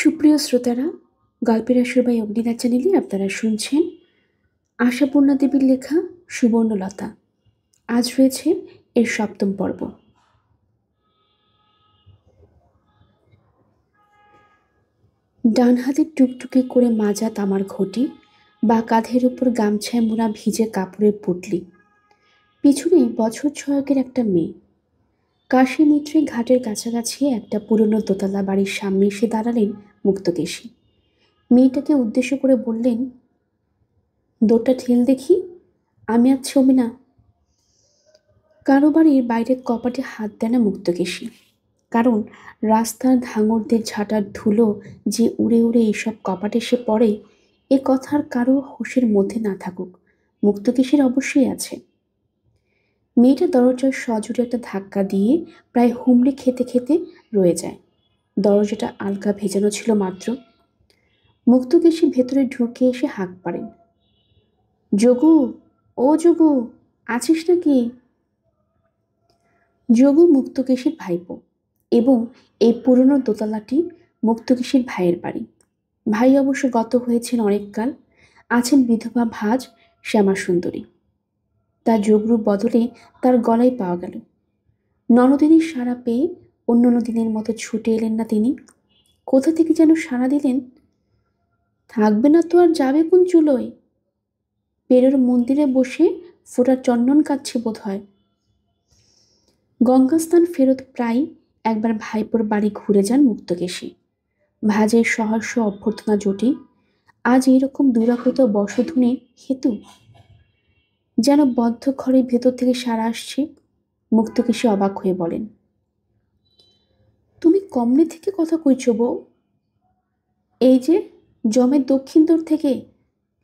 সুপ্রিয় শ্রোতারা, গল্পের আসর বাই অগ্নিদার চ্যানেলে আপনারা শুনছেন আশাপূর্ণা দেবীর লেখা সুবর্ণলতা। আজ রয়েছে এর ৭ম পর্ব। ডান হাতে টুকটুকে করে মাজা তামার ঘটি বা কাঁধের উপর গামছায় মোড়া ভিজে কাপড়ের পুটলি, পিছনে বছর ৬ একটা মেয়ে। কাশী মিত্রে ঘাটের কাছাকাছি একটা পুরনো দোতলা বাড়ির সামনে এসে দাঁড়ালেন মুক্তকেশী। মেয়েটাকে উদ্দেশ্য করে বললেন, দৌড়টা ঠেল দেখি, আমি আর ছবি না। কারো বাড়ির বাইরের কপাটে হাত দেয় না মুক্তকেশী, কারণ রাস্তার ধাঙড়দের ঝাঁটার ধুলো যে উড়ে উড়ে এইসব কপাটে এসে পড়ে, এ কথার কারো হুঁশের মধ্যে না থাকুক, মুক্তকেশীর অবশ্যই আছে। মেয়েটা দরজার সজোরে একটা ধাক্কা দিয়ে প্রায় হুমড়ি খেতে খেতে রয়ে যায়। দরজাটা আলগা ভেজানো ছিল মাত্র। মুক্তকেশী ভেতরে ঢুকে এসে হাঁক পাড়েন, যোগু, ও যোগু, আছিস নাকি? যোগু মুক্তকেশীর ভাইপো, এবং এই পুরনো দোতলাটি মুক্তকেশীর ভাইয়ের বাড়ি। ভাই অবশ্য গত হয়েছেন অনেককাল, আছেন বিধবা ভাজ শ্যামাসুন্দরী। তার যোগরূপ বদলে তার গলায় পাওয়া গেল। ননদিনীর সাড়া পেয়ে অন্য দিনের মতো ছুটে এলেন না তিনি। কোথা থেকে যেন সাড়া দিলেন, থাকবে না তো আর যাবে কোন চুলোয়? পেরোর মন্দিরে বসে ফোঁটা চন্দন কাটছে বোধ হয়। গঙ্গাস্থান ফেরত প্রায় একবার ভাইপোর বাড়ি ঘুরে যান মুক্তকেশী। ভাজের সহস্র অভ্যর্থনা জোটে আজ এইরকম দুরাকৃত বশধনে হেতু, যেন বদ্ধ ঘরের ভেতর থেকে সারা আসছে। মুক্তকেশী অবাক হয়ে বলেন, তুমি কমনে থেকে কথা কইছ বউ? এই যে জমের দক্ষিণ দর থেকে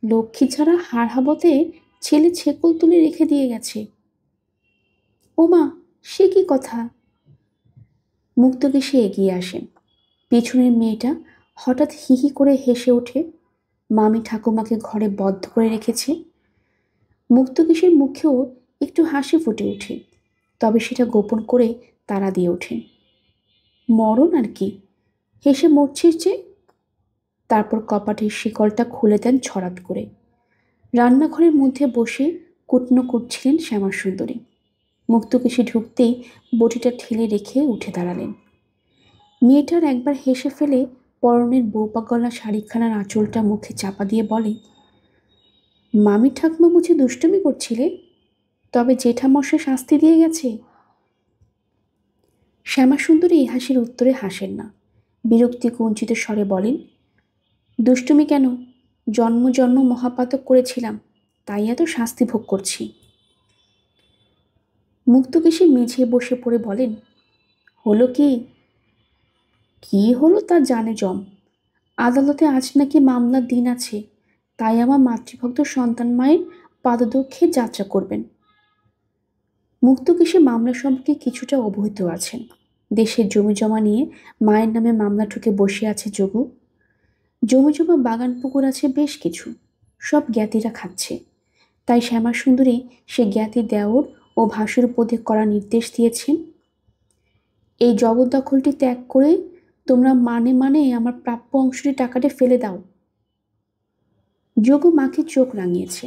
লক্ষ্মী ছাড়া হাড় হাবতে ছেলে ছেকল তুলে রেখে দিয়ে গেছে। ওমা, সে কি কথা? মুক্তকেশী এগিয়ে আসেন। পেছনের মেয়েটা হঠাৎ হি হি করে হেসে ওঠে। মামি ঠাকুমাকে ঘরে বদ্ধ করে রেখেছে। মুক্তকেশীর মুখেও একটু হাসি ফুটে ওঠে, তবে সেটা গোপন করে তাড়া দিয়ে ওঠেন, মরণ আর কি, হেসে মরছিস যে। তারপর কপাটের শিকলটা খুলে দেন ছড়াত করে। রান্নাঘরের মধ্যে বসে কুটনো কুটছিলেন শ্যামাসুন্দরী। মুক্তকেশী ঢুকতেই বটিটা ঠেলে রেখে উঠে দাঁড়ালেন। মেয়েটার একবার হেসে ফেলে পরনের বৌপা গলা শাড়িখানার আঁচলটা মুখে চাপা দিয়ে বলে, মামি ঠাকুমা বুঝি দুষ্টুমি করছিলে? তবে জেঠামশাই শাস্তি দিয়ে গেছে? শ্যামাসুন্দরী এই হাসির উত্তরে হাসেন না, বিরক্তি কুঞ্চিত স্বরে বলেন, দুষ্টুমি কেন, জন্ম জন্ম মহাপাতক করেছিলাম, তাই এত শাস্তি ভোগ করছি। মুক্তকেশী মেঝে বসে পড়ে বলেন, হলো কি? কি হলো তা জানে জম। আদালতে আজ নাকি মামলার দিন আছে, তাই আমার মাতৃভক্ত সন্তান মায়ের পাদদক্ষে যাত্রা করবেন। মুক্তকেশী মামলা সম্পর্কে কিছুটা অবহিত আছেন। দেশের জমি জমা নিয়ে মায়ের নামে মামলা ঠুকে বসে আছে যোগু। জমি জমা বাগান পুকুর আছে বেশ কিছু, সব জ্ঞাতিরা খাচ্ছে। তাই শ্যামাসুন্দরী সে জ্ঞাতি দেওর ও ভাসুর পদে করা নির্দেশ দিয়েছেন, এই জবরদখলটি ত্যাগ করে তোমরা মানে মানে আমার প্রাপ্য অংশটি টাকাটা ফেলে দাও। যোগু মাকে চোখ রাঙিয়েছে,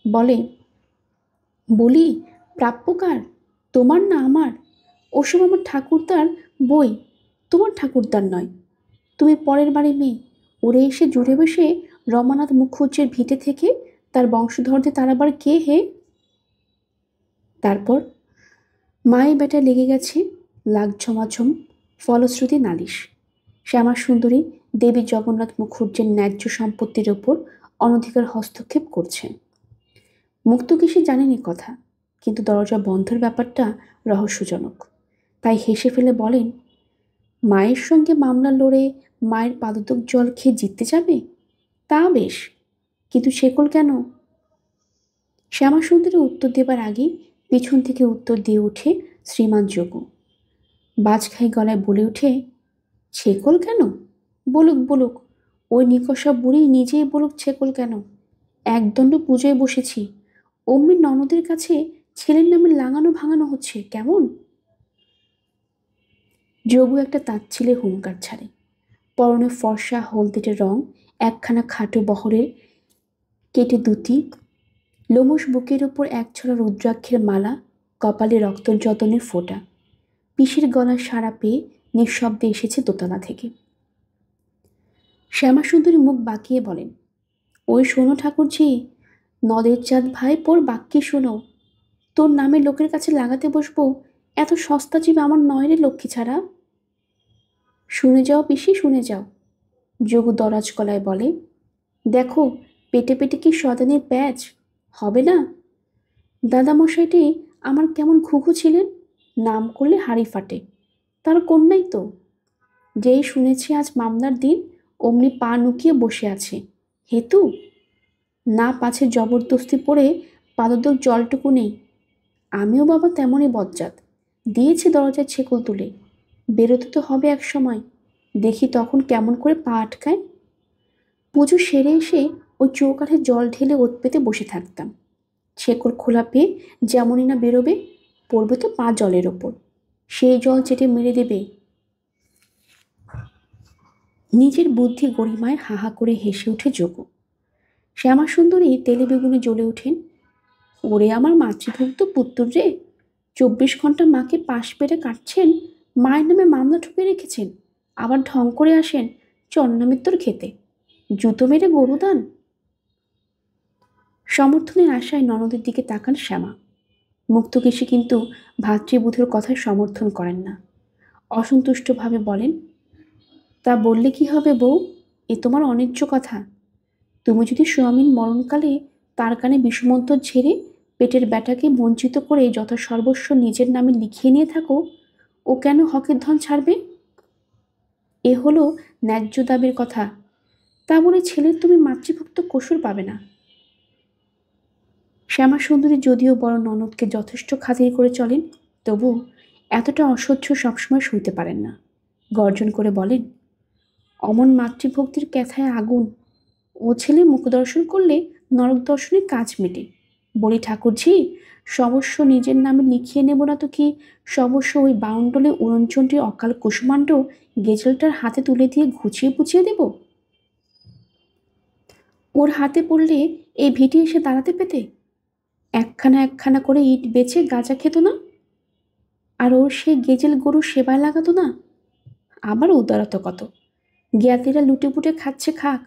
বলি, প্রাপ্য কার? তোমার না আমার? ওসব আমার ঠাকুরদার বই, তোমার ঠাকুরদার নয়। তুমি পরের বাড়ি মেয়ে, ওরে এসে জুড়ে বসে রমানাথ মুখুজ্জের ভিটে থেকে তার বংশধরদের তারাবার কে হে? তারপর মায়ের বেটা লেগে গেছে লাগ ঝমাঝম ফলশ্রুতি নালিশ। শ্যামাসুন্দরী দেবী জগন্নাথ মুখুজ্জের ন্যায্য সম্পত্তির ওপর অনধিকার হস্তক্ষেপ করছে। মুক্তকেশী জানেন এ কথা, কিন্তু দরজা বন্ধের ব্যাপারটা রহস্যজনক। তাই হেসে ফেলে বলেন, মায়ের সঙ্গে মামলা লড়ে মায়ের পাদতক জল খেয়ে জিততে যাবে? তা বেশ, কিন্তু শেকল কেন? শ্যামাসুন্দরী উত্তর দেবার আগেই পিছন থেকে উত্তর দিয়ে উঠে শ্রীমান যোগু। বাজখাই গলায় বলে উঠে, ছেকল কেন? বলুক বলুক, ওই নিকষা বুড়ি নিজেই বলুক ছেকল কেন। একদণ্ড পুজোয় বসেছি, অমনি ননদের কাছে ছেলের নামে লাগানো ভাঙানো হচ্ছে কেমন? যোগু একটা তাচ্ছিলে হুঙ্কার ছাড়ে, পরনে ফর্সা হলদেটে রং, একখানা খাটো বহরের কেটে দুটি, লোমশ বুকের ওপর একছড়া রুদ্রাক্ষের মালা, কপালে রক্তযতনের ফোঁটা। পিসির গলার সাড়া পেয়ে নিঃশব্দে এসেছে দোতলা থেকে। শ্যামাসুন্দরী মুখ বাঁকিয়ে বলেন, ওই শোনো ঠাকুরঝি, নদের চাঁদ ভাই পোর বাক্যে শোনো, তোর নামে লোকের কাছে লাগাতে বসবো এত সস্তা জীব আমার নয় রে লক্ষ্মী ছাড়া। শুনে যাও পিসি, শুনে যাও। যোগু দরাজ গলায় বলে, দেখো পেটে পেটে কি শয়তানের প্যাচ হবে না। দাদামশাইটি আমার কেমন ঘুঘু ছিলেন, নাম করলে হাড়ি ফাটে, তার কন্যাই তো। যেই শুনেছি আজ মামলার দিন অমনি পা নুকিয়ে বসে আছে। হেতু না পাছে জবরদস্তি পড়ে পাদদক জলটুকু নেই। আমিও বাবা তেমনই বজ্জাত, দিয়েছি দরজায় ছেকল তুলে, বেরোতে তো হবে এক সময়, দেখি তখন কেমন করে পা আটকায়। পুজো সেরে এসে ওই চৌকাঠে জল ঢেলে ওত পেতে বসে থাকতাম। ছেকল খোলা পেয়ে যেমনই না বেরোবে, পড়বে তো পা জলের ওপর, সেই জল চেটে মেরে দেবে। নিজের বুদ্ধি গরিমায় হাহা করে হেসে উঠে যোগু। শ্যামাসুন্দরী তেলে বেগুনে জ্বলে ওঠেন, ওরে আমার মাতৃভক্ত পুত্র রে, 24 ঘন্টা মাকে পাশ পেরে কাটছেন, মায়ের নামে মামলা ঠুকে রেখেছেন, আবার ঢং করে আসেন চন্নামিত্তর খেতে, জুতো মেরে গরুদান। সমর্থনের আশায় ননদের দিকে তাকান শ্যামা। মুক্তকেশী কিন্তু ভাতৃবুধের কথায় সমর্থন করেন না। অসন্তুষ্টভাবে বলেন, তা বললে কি হবে বউ, এ তোমার অন্যায্য কথা। তুমি যদি স্বামীর মরণকালে তার কানে বিষমন্তর ঝেড়ে পেটের ব্যাটাকে বঞ্চিত করে যত সর্বস্ব নিজের নামে লিখিয়ে নিয়ে থাকো, ও কেন হকের ধন ছাড়বে? এ হলো ন্যায্য দাবির কথা, তা বলে ছেলের তুমি মাতৃভক্ত কসুর পাবে না। শ্যামাসুন্দরী যদিও বড় ননদকে যথেষ্ট খাতির করে চলেন, তবু এতটা অসহ্য সবসময় সইতে পারেন না। গর্জন করে বলেন, অমন মাতৃভক্তির ক্যাথায় আগুন, ও ছেলে মুখ দর্শন করলে নরক দর্শনের কাজ মেটে। বলি ঠাকুরঝি, সমস্য নিজের নামে লিখিয়ে নেব না তো কি সমস্য ওই বাউন্ডলে উড়নচণ্ডীর অকাল কুসুমাণ্ড গেজেলটার হাতে তুলে দিয়ে ঘুচিয়ে পুচিয়ে দেব? ওর হাতে পড়লে এই ভিটে এসে দাঁড়াতে পেতে, একখানা একখানা করে ইট বেচে গাঁজা খেত না, আর ওর সেই গেজেল গরু সেবায় লাগাতো না। আবার উদারতা কত, জ্ঞাতিরা লুটে পুটে খাচ্ছে খাক,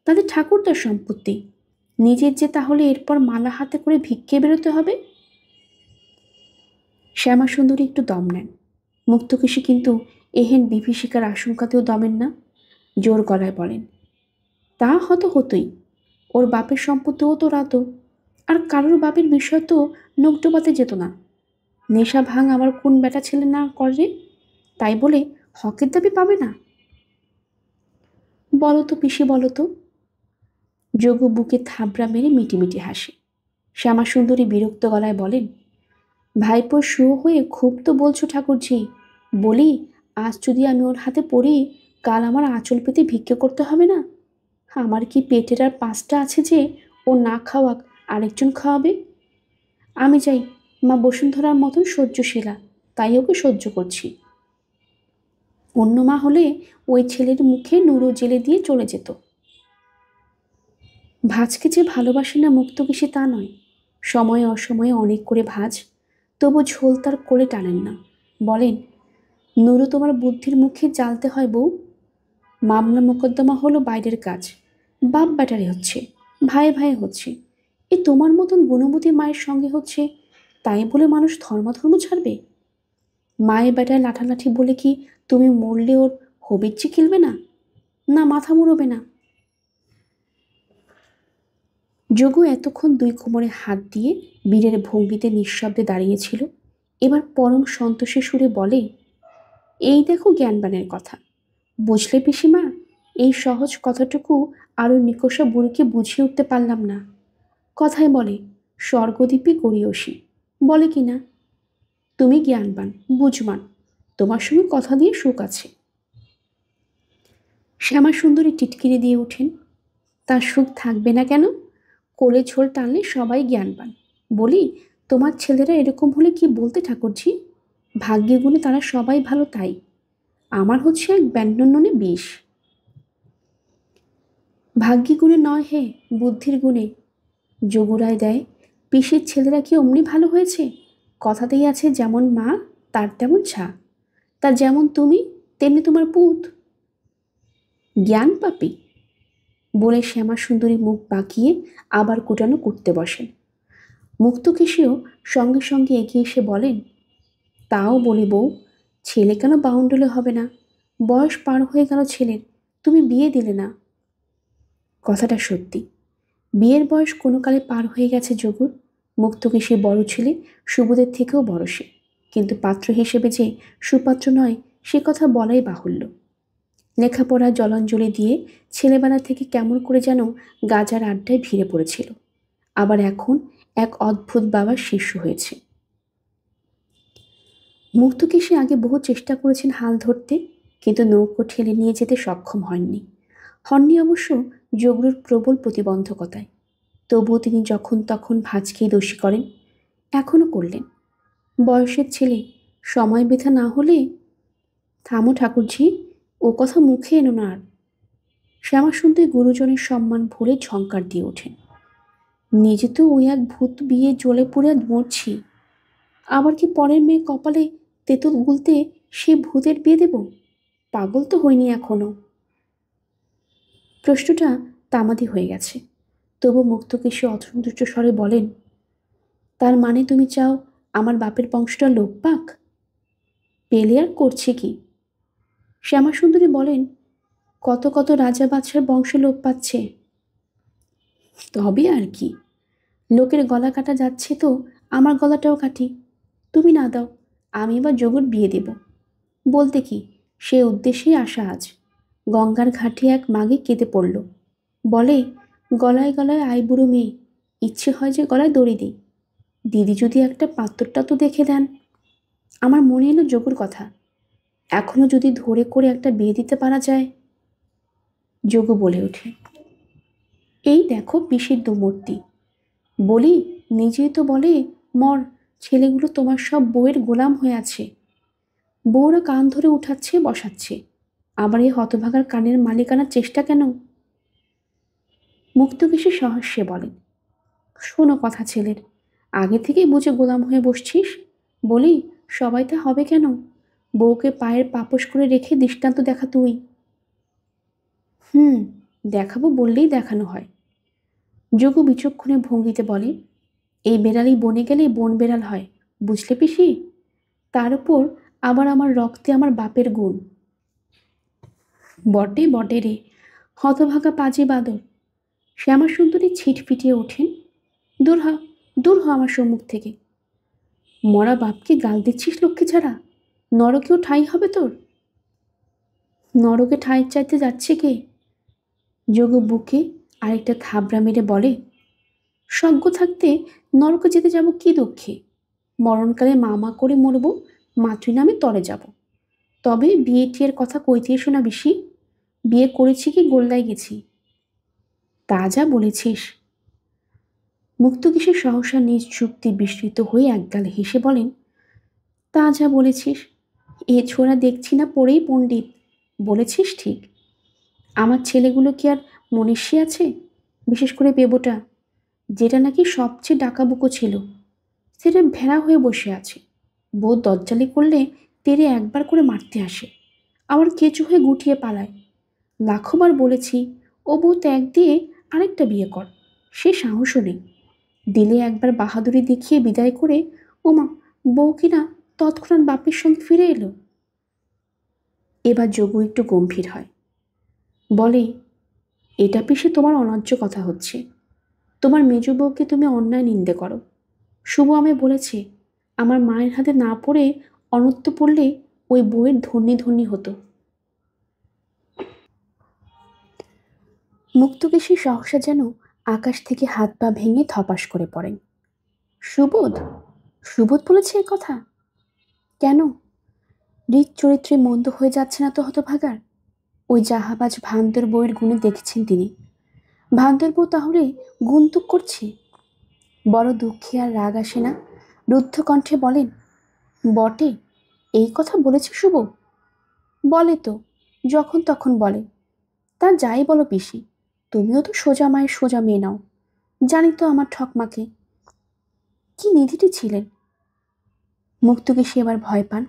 তাদের ঠাকুরদার সম্পত্তি, নিজের যে তাহলে এরপর মালা হাতে করে ভিক্ষে বেরোতে হবে। শ্যামাসুন্দরী একটু দম নেন। মুক্তকেশী কিন্তু এহেন বিভীষিকার আশঙ্কাতেও দমেন না। জোর গলায় বলেন, তা হতই, ওর বাপের সম্পত্তিও তো রাতো, আর কারোর বাপের বিষয় তো নোক ডোবাতে যেত না। নেশা ভাঙ আমার কোন বেটা ছেলে না করে, তাই বলে হকের দাবি পাবে না? বলো তো পিসি, বলো তো। যোগু বুকে থাবড়া মেরে মিটিমিটি হাসে। শ্যামাসুন্দরী বিরক্ত গলায় বলেন, ভাইপো শুয়ো হয়ে খুব তো বলছো ঠাকুরঝি, বলি আজ যদি আমি ওর হাতে পড়ি, কাল আমার আঁচল পেতে ভিক্ষে করতে হবে না? আমার কি পেটের আর পাঁচটা আছে যে ও না খাওয়াক আরেকজন খাওয়াবে? আমি যাই, মা বসুন্ধরার মতন সহ্যশীলা, তাই ওকে সহ্য করছি। অন্য মা হলে ওই ছেলের মুখে নুরো জেলে দিয়ে চলে যেত। ভাজকে যে ভালোবাসে না মুক্তকেশী তা নয়, সময়ে অসময়ে অনেক করে ভাজ, তবু ঝোল তার কোলে টানেন না। বলেন, নুরু তোমার বুদ্ধির মুখে জ্বালতে হয় বউ। মামলা মোকদ্দমা হলো বাইরের কাজ, বাপ ব্যাটারি হচ্ছে, ভাই ভাই হচ্ছে, এ তোমার মতন গুণবতী মায়ের সঙ্গে হচ্ছে, তাই বলে মানুষ ধর্ম ছাড়বে? মায়ের বেটায় লাঠালাঠি বলে কি তুমি মরলে ওর হবিচ্ছি খেলবে না, না মাথা মুড়বে না? যোগু এতক্ষণ দুই কোমরে হাত দিয়ে বীরের ভঙ্গিতে নিঃশব্দে দাঁড়িয়েছিল। এবার পরম সন্তোষে সুরে বলে, এই দেখো জ্ঞানবানের কথা, বুঝলে পিসিমা? এই সহজ কথাটুকু আরও নিকষা বুড়িকে বুঝিয়ে উঠতে পারলাম না। কথায় বলে স্বর্গদ্বীপে গড়িয়সী, বলে কি না? তুমি জ্ঞানবান বুঝবান, তোমার সঙ্গে কথা দিয়ে সুখ আছে। শ্যামাসুন্দরী টিটকিরি দিয়ে ওঠেন, তার সুখ থাকবে না কেন? কোলে ঝোল টানলে সবাই জ্ঞানবান। বলি, তোমার ছেলেরা এরকম হলে কি বলতে ঠাকুরঝি? ভাগ্যে গুণে তারা সবাই ভালো, তাই আমার হচ্ছে এক ব্যঞ্জননে বিষ। ভাগ্যি গুণে নয় হে, বুদ্ধির গুণে। যোগুরায় দেয়, পিসির ছেলেরা কি অমনি ভালো হয়েছে? কথাতেই আছে, যেমন মা তার তেমন ছা, তার যেমন তুমি তেমনি তোমার পুত। জ্ঞান পাপী বলে শ্যামা সুন্দরী মুখ বাঁকিয়ে আবার কুটানো করতে বসেন। মুক্তকেশীও সঙ্গে সঙ্গে এগিয়ে এসে বলেন, তাও বলি বউ, ছেলে কেন বাউন্ডুলে হবে না? বয়স পার হয়ে গেল ছেলের, তুমি বিয়ে দিলে না। কথাটা সত্যি, বিয়ের বয়স কোনো কালে পার হয়ে গেছে যোগুর। মুক্তকেশী বড় ছেলে, সুবোধের থেকেও বড় সে, কিন্তু পাত্র হিসেবে যে সুপাত্র নয় সে কথা বলাই বাহুল্য। লেখাপড়া জলাঞ্জলি দিয়ে ছেলেবেলা থেকে কেমন করে যেন গাজার আড্ডায় ভিড়ে পড়েছিল, আবার এখন এক অদ্ভুত বাবার শিষ্য হয়েছে। মুক্তকেশী আগে বহু চেষ্টা করেছেন হাল ধরতে, কিন্তু নৌকো ঠেলে নিয়ে যেতে সক্ষম হননি অবশ্য যোগরুর প্রবল প্রতিবন্ধকতায়। তবুও তিনি যখন তখন ভাঁজকেই দোষী করেন, এখনও করলেন। বয়সের ছেলে, সময় বৃথা না হলে। থামো ঠাকুরঝি, ও কথা মুখে এনো না আর। শ্যামাসুন্দরী গুরুজনের সম্মান ভুলে ঝঙ্কার দিয়ে ওঠেন, নিজে তো ওই এক ভূত বিয়ে জ্বলে পুড়ে মরছি, আবার কি পরের মেয়ে কপালে তেঁতুল গুলতে সে ভূতের বিয়ে দেব? পাগল তো হয়নি এখনো। প্রশ্নটা তামাদি হয়ে গেছে, তবু মুক্তকেশী অসন্তুষ্ট স্বরে বলেন, তার মানে তুমি চাও আমার বাপের বংশটা লোপ পাক? পেলে আর করছে কি? শ্যামাসুন্দরী বলেন, কত কত রাজা বাদশার বংশ লোপ পাচ্ছে। তবে আর কি, লোকের গলা কাটা যাচ্ছে তো আমার গলাটাও কাটি। তুমি না দাও, আমি এবার যোগর বিয়ে দেব। বলতে কি, সে উদ্দেশ্যেই আসা আজ। গঙ্গার ঘাটে এক মাগে কেঁদে পড়ল, বলে, গলায় গলায় আইবুড়ো মেয়ে, ইচ্ছে হয় যে গলায় দড়ি দিই। দিদি যদি একটা পাত্রটা তো দেখে দেন। আমার মনে এলো যোগর কথা, এখনো যদি ধরে করে একটা বিয়ে দিতে পারা যায়। যোগ বলে ওঠে, এই দেখো পিসির দুমূর্তি। বলি, নিজেই তো বলে, মর, ছেলেগুলো তোমার সব বউয়ের গোলাম হয়ে আছে। বউরা কান ধরে উঠাচ্ছে বসাচ্ছে, আবার এই হতভাগার কানের মালিকানার চেষ্টা কেন? মুক্তকেশী সহস্যে বলেন, শোনো কথা ছেলের, আগে থেকেই বুঝে গোলাম হয়ে বসছিস। বলি, সবাই তা হবে কেন? বউকে পায়ের পাপোশ করে রেখে দৃষ্টান্ত দেখা তুই। হুম, দেখাবো বললেই দেখানো হয়। যোগু বিচক্ষণে ভঙ্গিতে বলে, এই বেড়ালই বনে গেলে বন বেড়াল হয়, বুঝলে পিসি? তার উপর আবার আমার রক্তে আমার বাপের গুণ। বটে বটে রে, হতভাগা পাজি বাদর। শ্যামাসুন্দরী ছিট ফিটিয়ে ওঠেন, দূর হ, দূর হ আমার সম্মুখ থেকে। মরা বাপকে গাল দিচ্ছিস লক্ষ্মী ছাড়া? নরকেও ঠাঁই হবে তোর? নরকে ঠাঁই চাইতে যাচ্ছে কে? যোগু বুকে আরেকটা থাবড়া মেরে বলে, সজ্ঞ থাকতে নরকে যেতে যাব কি দুঃখে? মরণকালে মা করে মরব, মাতৃ নামে তরে যাব। তবে বিয়ে টিয়ের কথা কইতে এসো না বেশি। বিয়ে করেছি কি গোল্লায় গেছি। তা যা বলেছিস। মুক্তকেশী সহসা নিজ যুক্তি বিস্মৃত হয়ে একগাল হেসে বলেন, তা যা বলেছিস, এ ছোড়া দেখছি না পড়েই পণ্ডিত। বলেছিস ঠিক। আমার ছেলেগুলো কি আর মনীষী আছে? বিশেষ করে বেবোটা, যেটা নাকি সবচেয়ে ডাকাবুকো ছিল, সেটা ভেড়া হয়ে বসে আছে। বউ দজ্জালি করলে তেরে একবার করে মারতে আসে, আবার কেঁচু হয়ে গুটিয়ে পালায়। লাখোবার বলেছি, ও বউ ত্যাগ দিয়ে আরেকটা বিয়ে কর, সে সাহসও নেই। দিলে একবার বাহাদুরি দেখিয়ে বিদায় করে, ওমা, বউ কিনা তৎক্ষণাৎ বাপের সঙ্গে ফিরে এলো। এবার যোগু একটু গম্ভীর হয়, বলে, এটা পিসে তোমার অন্যায্য কথা হচ্ছে। তোমার মেজ বউকে তুমি অন্যায় নিন্দে করো। শুভ আমায় বলেছে, আমার মায়ের হাতে না পড়ে অনত্য পড়লে ওই বউয়ের ধন্যি ধন্যি হতো। মুক্তকেশী সহসা যেন আকাশ থেকে হাত পা ভেঙে ধপাস করে পড়েন। সুবোধ? সুবোধ বলেছে এ কথা? কেন? হৃদ চরিত্রে মন্দ হয়ে যাচ্ছে না তো হতভাগার? ওই জাহাবাজ ভান্দর বউয়ের গুণে দেখেছেন তিনি। ভান্দর বউ তাহলে গুনতুক করছে? বড় দুঃখে আর রাগ আসে না, রুদ্ধ কণ্ঠে বলেন, বটে, এই কথা বলেছে শুভ? বলে তো, যখন তখন বলে। তা যাই বলো পিসি, তুমিও তো সোজা মায়ের সোজা মেয়ে নাও। জানি তো আমার ঠকমাকে। কি নিধিটি ছিলেন। মুক্তকেশী এবার ভয় পান।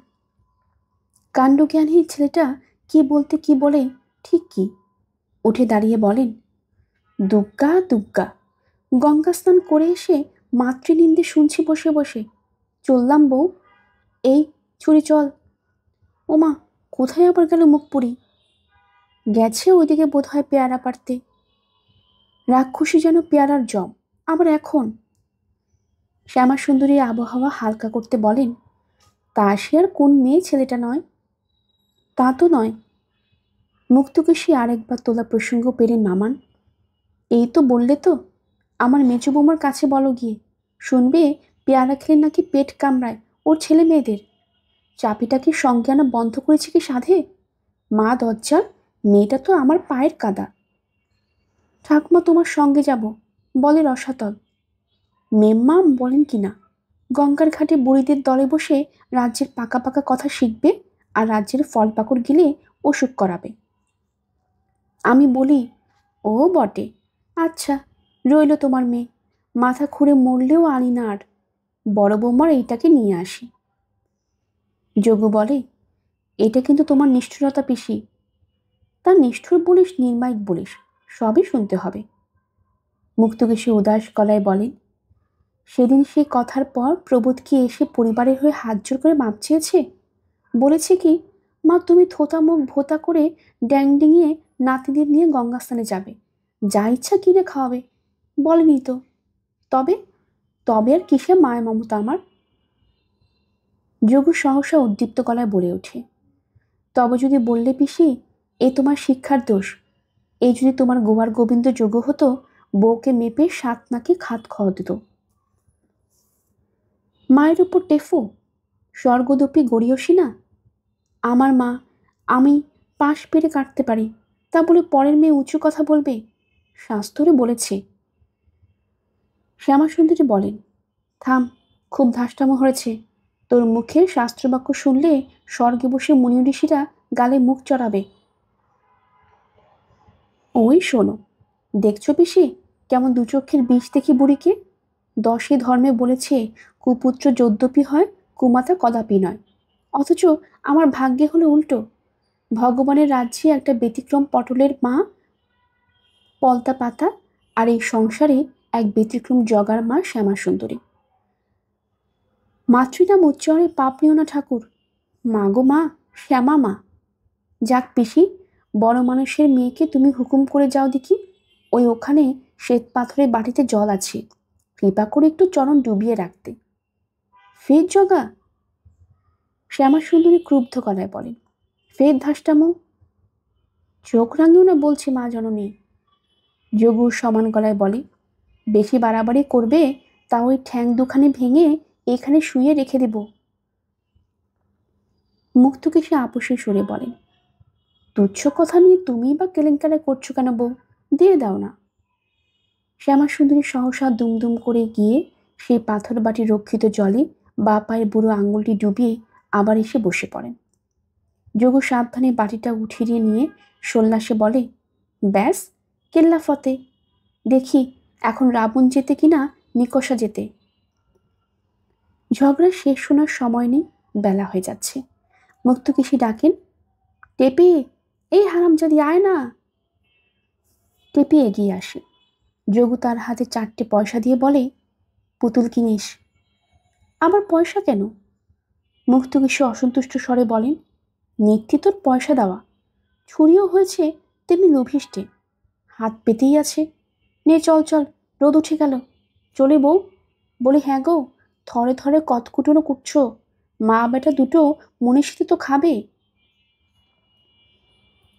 কাণ্ডজ্ঞানহীন ছেলেটা কি বলতে কি বলে ঠিক কি। উঠে দাঁড়িয়ে বলেন, দুগ্গা দুগ্গা, গঙ্গা স্নান করে এসে মাতৃনিন্দে শুনছি বসে বসে। চললাম বউ। এই ছুরি চল। ওমা, কোথায় আবার গেল মুখ পুরি? গেছে ওইদিকে বোধ হয় পেয়ারা পাড়তে। রাক্ষসী যেন পেয়ারার জম। আবার এখন? শ্যামা সুন্দরীর আবহাওয়া হালকা করতে বলেন, তা সে আর কোন মেয়ে ছেলেটা নয়? তা তো নয়। মুক্তকেশী আরেকবার তোলা প্রসঙ্গ পেরে নামান। এই তো বললে তো, আমার মেজো বৌমার কাছে বলো গিয়ে। শুনবে পেয়ারা খেলে নাকি পেট কামড়ায় ওর ছেলে মেয়েদের। চাপিটা কি সঙ্গে আনা বন্ধ করেছে কি সাধে? মা দজ্জাল, মেয়েটা তো আমার পায়ের কাদা। ঠাকুমা তোমার সঙ্গে যাব বলে রসাতল। মেম্মা বলেন কিনা গঙ্গার ঘাটে বুড়িদের দলে বসে রাজ্যের পাকা পাকা কথা শিখবে আর রাজ্যের ফল পাকড় গিলে অসুখ করাবে। আমি বলি, ও বটে, আচ্ছা রইল তোমার মেয়ে। মাথা খুঁড়ে মরলেও আনি না আর। বড় বৌমার এইটাকে নিয়ে আসি। যোগু বলে, এটা কিন্তু তোমার নিষ্ঠুরতা পিসি। তা নিষ্ঠুর বলিস নির্মায়িক বলিস, সবই শুনতে হবে। মুক্তকেশী উদাস গলায় বলেন, সেদিন সেই কথার পর প্রবোধ কি এসে পরিবারের হয়ে হাত জোর করে মাপ চেয়েছে? বলেছে কি, মা তুমি থোতা মুখ ভোতা করে ড্যাং ডিঙিয়ে নাতিদের নিয়ে গঙ্গাস্থানে যাবে, যা ইচ্ছা কিনে খাওয়াবে? বলেনি তো। তবে তবে আর কিসে মায়া মমতা আমার? যোগু সহসা উদ্দীপ্ত গলায় বলে ওঠে, তবে যদি বললে পিসি এ তোমার শিক্ষার দোষ। এই যদি তোমার গোয়ার গোবিন্দ যোগ্য হতো, বউকে মেপে সাত নাকে খাত খাওয়া দিত। মায়ের উপর টেফু, স্বর্গদপি গড়িয়সী না। আমার মা, আমি পাশ পেরে কাটতে পারি, তা বলে পরের মেয়ে উঁচু কথা বলবে? শাস্ত্রে বলেছে। শ্যামাসুন্দরী বলেন, থাম, খুব ধাষ্টামো হয়েছে। তোর মুখে শাস্ত্রবাক্য শুনলে স্বর্গে বসে মুনি ঋষিরা গালে মুখ চড়াবে। ওই শোনো, দেখছো পিসি কেমন দু চক্ষের বিষ দেখি বুড়িকে? 10 ধর্মে বলেছে কুপুত্র যদ্যপি হয় কুমাতা কদাপি নয়, অথচ আমার ভাগ্যে হলো উল্টো। ভগবানের রাজ্যে একটা ব্যতিক্রম পটলের মা পলতা পাতা, আর এই সংসারে এক ব্যতিক্রম জগার মা শ্যামা সুন্দরী। মাতৃনাম উচ্চারণে পাপ নিও না ঠাকুর। মা গো মা, শ্যামা মা। যাক পিসি, বড় মানুষের মেয়েকে তুমি হুকুম করে যাও দেখি, ওই ওখানে শ্বেত পাথরের বাটিতে জল আছে, কৃপা করে একটু চরণ ডুবিয়ে রাখতে। ফের জগা? শ্যামা সুন্দরী ক্রুব্ধ গলায় বলেন, ফের ধাষ্টামো? চোখ রাঙিও না বলছি মা জননী। যোগুর সমান গলায় বলে, বেশি বাড়াবাড়ি করবে তা ওই ঠ্যাং দুখানে ভেঙে এখানে শুয়ে রেখে দেব। মুক্তকেশী আপোষে সুরে বলেন, তুচ্ছ কথা নিয়ে তুমি বা কেলেঙ্কারে করছো কেন বউ? দিয়ে দাও না। শ্যামা সুন্দরী সহসা দুমদুম করে গিয়ে সেই পাথর বাটি রক্ষিত জলে বা পায়ের বুড়ো আঙুলটি ডুবিয়ে আবার এসে বসে পড়েন। যোগু সাবধানে বাটিটা উঠিয়ে নিয়ে সোল্লাসে বলে, ব্যাস, কেল্লা ফতে। দেখি এখন রাবণ যেতে কিনা নিকষা যেতে। ঝগড়া শেষ শোনার সময় নেই, বেলা হয়ে যাচ্ছে। মুক্তকেশী ডাকেন, টেপে, এই হারামজাদি আয় না। টেপে এগিয়ে আসে। যোগু তার হাতে 4টে পয়সা দিয়ে বলে, পুতুল কিনিস। আবার পয়সা কেন? মুক্তকেশী অসন্তুষ্ট স্বরে বলেন, নিত্যি তোর পয়সা দেওয়া। ছুরিও হয়েছে তেমনি লোভিষ্টে, হাত পেতেই আছে। নে চল চল, রোদ উঠে গেল। চলে বউ? বলি, হ্যাঁ গো, থরে থরে কতকুটোনো কুটছো। মা বেটা দুটো মনীষীতে তো খাবে।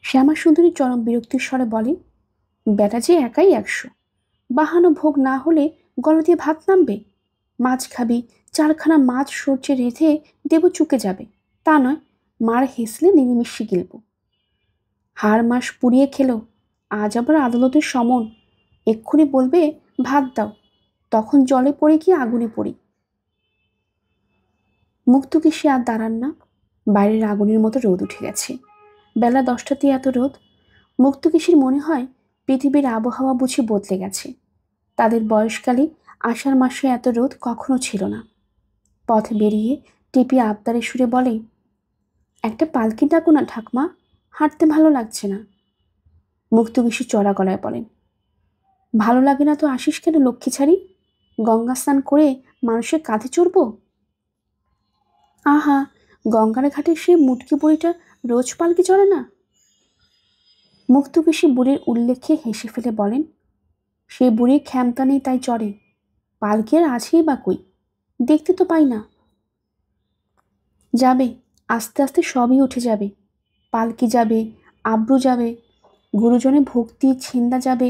শ্যামা সুন্দরী চরম বিরক্তির স্বরে বলে, বেটা যে একাই 100, বাহানো ভোগ না হলে গলা দিয়ে ভাত নামবে? মাছ খাবি, 4খানা মাছ সর্ষে রেঁধে দেব, চুকে যাবে। তা নয়, মার হেসলে নিমিষে গিলব। হাড় মাস পুড়িয়ে খেলো, আজ আবার আদালতের সমন। এক্ষুনি বলবে ভাত দাও, তখন জলে পড়ে কি আগুনে পড়ি। মুক্তকেশী আর দাঁড়ান না। বাইরের আগুনের মতো রোদ উঠে গেছে। বেলা 10টাতেই এত রোদ। মুক্তকেশীর মনে হয় পৃথিবীর আবহাওয়া বুঝি বদলে গেছে। তাদের বয়সকালে আষাঢ় মাসে এত রোদ কখনো ছিল না। পথ বেরিয়ে টিপি আবদারের সুরে বলে, একটা পালকি ডাকো না ঠাকমা, হাঁটতে ভালো লাগছে না। মুক্তকেশী চড়া গলায় বলেন, ভালো লাগে না তো আসিস কেন লক্ষ্মী ছাড়ি? গঙ্গা স্নান করে মানুষের কাঁধে চড়বো? আহা, গঙ্গার ঘাটে সে মুটকি বুড়িটা রোজ পালকি চড়ে না? মুক্তকেশী বুড়ির উল্লেখে হেসে ফেলে বলেন, সে বুড়ির ক্ষমতা নেই তাই চড়ে, পালকি আর আছেই বা কই, দেখতে তো পাই না। যাবে, আস্তে আস্তে সবই উঠে যাবে। পালকি যাবে, আব্রু যাবে, গুরুজনে ভক্তি ছিন্দা যাবে,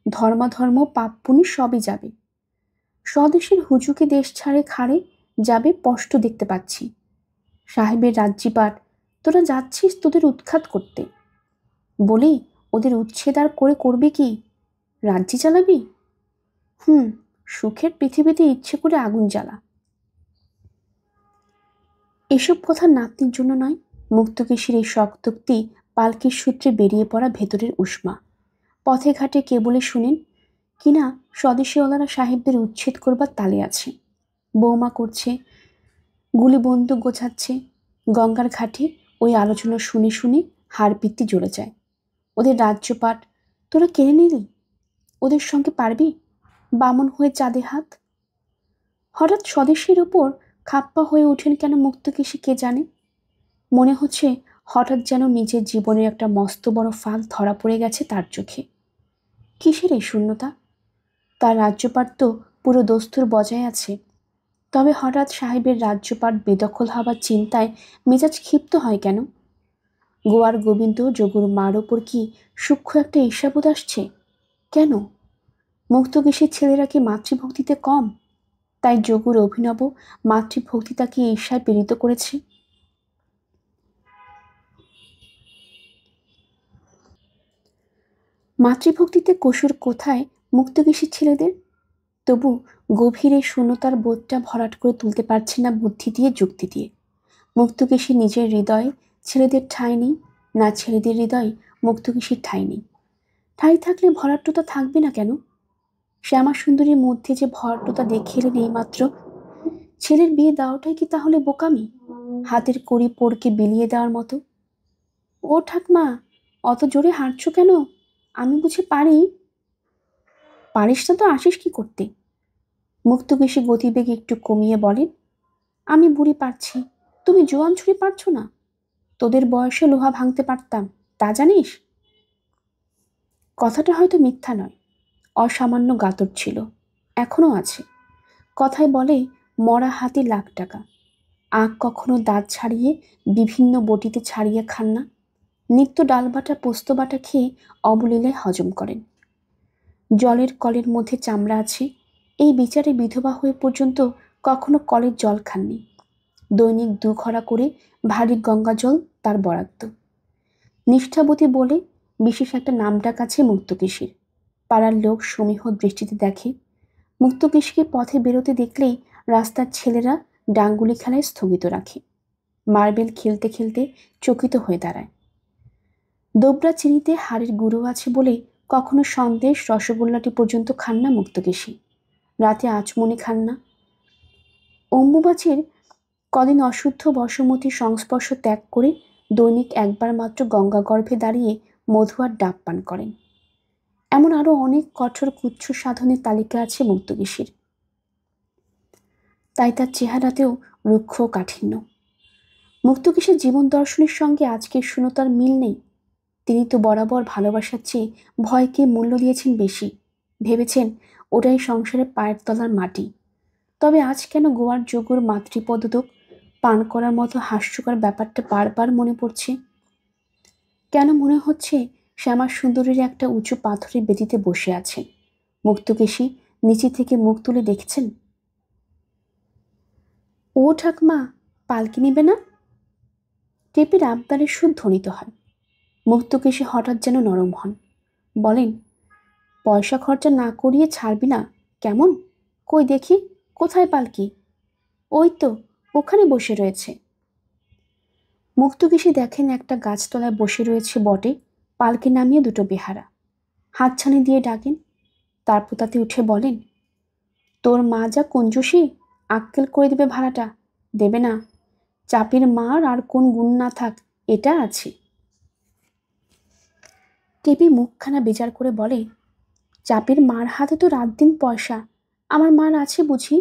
ধর্মাধর্ম পাপ পুণ্য সবই যাবে। স্বদেশের হুজুকে দেশ ছাড়ে খাড়ে যাবে স্পষ্ট দেখতে পাচ্ছি। সাহেবের রাজ্যিপাট, তোরা যাচ্ছিস তোদের উৎখাত করতে। বলি, ওদের উচ্ছেদ আর করে করবে কি? রাজ্যি চালাবি? সুখের পৃথিবীতে ইচ্ছে করে আগুন জ্বালা। এসব কথা নাতনির জন্য নয়, মুক্তকেশীর এই শক্তোক্তি পালকির সূত্রে বেরিয়ে পড়া ভেতরের উষ্মা। পথে ঘাটে কেবলে শুনেন কিনা স্বদেশীওয়ালারা সাহেবদের উচ্ছেদ করবার তালে আছে। বৌমা করছে, গুলি বন্দুক গোছাচ্ছে। গঙ্গার ঘাটে ওই আলোচনা শুনে শুনে হাড় পিত্তি জ্বলে যায়। ওদের রাজ্যপাট তোরা কেড়ে নিলি, ওদের সঙ্গে পারবি? বামন হয়ে চাঁদে হাত। হঠাৎ স্বদেশের ওপর খাপ্পা হয়ে ওঠেন কেন মুক্তকেশী কে জানে। মনে হচ্ছে হঠাৎ যেন নিজের জীবনের একটা মস্ত বড় ফাঁক ধরা পড়ে গেছে তার চোখে। কিসের এই শূন্যতা? তার রাজ্যপাট তো পুরো দস্তুর বজায় আছে, তবে হঠাৎ সাহেবের রাজ্যপাট বেদখল হবার চিন্তায় মেজাজ ক্ষিপ্ত হয় কেন? গোয়ার গোবিন্দ যোগুর মার ওপর কি সূক্ষ্ম একটা ঈর্ষাবোধ আসছে? কেন? মুক্তকেশীর ছেলেরা কি মাতৃভক্তিতে কম, তাই যোগুর অভিনব মাতৃভক্তি তাকে ঈর্ষায় প্রেরিত করেছে? মাতৃভক্তিতে কসুর কোথায় মুক্তকেশীর ছেলেদের? তবু গভীর এই শূন্যতার বোধটা ভরাট করে তুলতে পারছে না বুদ্ধি দিয়ে যুক্তি দিয়ে। মুক্তকেশী নিজের হৃদয়ে ছেলেদের ঠাঁই নেই, না ছেলেদের হৃদয়ে মুক্তকেশীর ঠাঁই নেই। ঠাঁই থাকলে ভরাট্যতা থাকবে না কেন? শ্যামা সুন্দরীর মধ্যে যে ভরাট্যতা দেখে এলেন এইমাত্র, ছেলের বিয়ে দেওয়াটাই কি তাহলে বোকামি? হাতের কড়ি পোড়কে বিলিয়ে দেওয়ার মতো? ও ঠাকমা, অত জোরে হাঁটছো কেন? আমি বুঝি পারি? পারিস না তো আসিস কি করতে? মুক্তকেশী গতিবেগে একটু কমিয়ে বলেন, আমি বুড়ি পারছি, তুমি জোয়ান ছুরি পারছো না? তোদের বয়সে লোহা ভাঙতে পারতাম, তা জানিস? কথাটা হয়তো মিথ্যা নয়, অসামান্য গাতর ছিল, এখনো আছে। কথায় বলে, মরা হাতি লাখ টাকা। আখ কখনো দাঁত ছাড়িয়ে বিভিন্ন বটিতে ছাড়িয়ে খান না, নিত্য ডালবাটা পোস্তবাটা খেয়ে অবলীলায় হজম করেন। জলের কলের মধ্যে চামড়া আছে, এই বিচারে বিধবা হয়ে পর্যন্ত কখনো কলের জল খাননি। দৈনিক 2 খরা করে ভারী গঙ্গা জল তার বরাদ্দ। নিষ্ঠাবতী বলে বিশেষ একটা নামডাক আছে মুক্তকেশীর। পাড়ার লোক সমীহ দৃষ্টিতে দেখে। মুক্তকেশীকে পথে বেরোতে দেখলেই রাস্তার ছেলেরা ডাঙ্গুলি খেলায় স্থগিত রাখে, মার্বেল খেলতে খেলতে চকিত হয়ে দাঁড়ায়। দোবরা চিনিতে হাড়ের গুঁড়ো আছে বলে কখনো সন্দেশ রসগোল্লাটি পর্যন্ত খান না মুক্তকেশী। রাতে আচমনি খান না। অম্বুবাচীর কদিন অশুদ্ধ বসমতির সংস্পর্শ ত্যাগ করে দৈনিক একবার মাত্র গঙ্গা গর্ভে দাঁড়িয়ে মধু আর ডাব পান করেন। এমন আরো অনেক কঠোর কুচ্ছ সাধনের তালিকা আছে মুক্তকেশীর। তাই তার চেহারাতেও রুক্ষ কাঠিন্য। মুক্তকেশীর জীবন দর্শনের সঙ্গে আজকের শূন্যতার মিল নেই। তিনি তো বরাবর ভালোবাসার চেয়ে ভয়কে মূল্য দিয়েছেন বেশি, ভেবেছেন ওটাই সংসারে পায়ের তলার মাটি। তবে আজ কেন গোয়ার যোগুর মাতৃপদক পান করার মতো হাস্যকর ব্যাপারটা বারবার মনে পড়ছে? কেন মনে হচ্ছে শ্যামা সুন্দরীর একটা উঁচু পাথরের বেদিতে বসে আছেন, মুক্তকেশী নিচে থেকে মুখ তুলে দেখছেন। ও ঠাকমা, পালকি নিবে না? টেপির আবদারের সুর ধ্বনিত হয়। মুক্তকেশী হঠাৎ যেন নরম হন, বলেন, পয়সা খরচা না করিয়ে ছাড়বি না কেমন? কই দেখি, কোথায় পালকি? ওই তো ওখানে বসে রয়েছে। মুক্তকেশী দেখেন একটা গাছতলায় বসে রয়েছে বটে পালকি নামিয়ে 2 বেহারা। হাতছানি দিয়ে ডাকেন। তারপর তাতে উঠে বলেন, তোর মা যা কঞ্জুসি, আক্কেল করে দেবে ভাড়াটা, দেবে না। চাপির মার আর কোন গুণ না থাক, এটা আছে। টেপি মুখখানা বেজার করে বলে, চাপির মার হাতে তো রাত দিন পয়সা, আমার মার আছে বুঝি?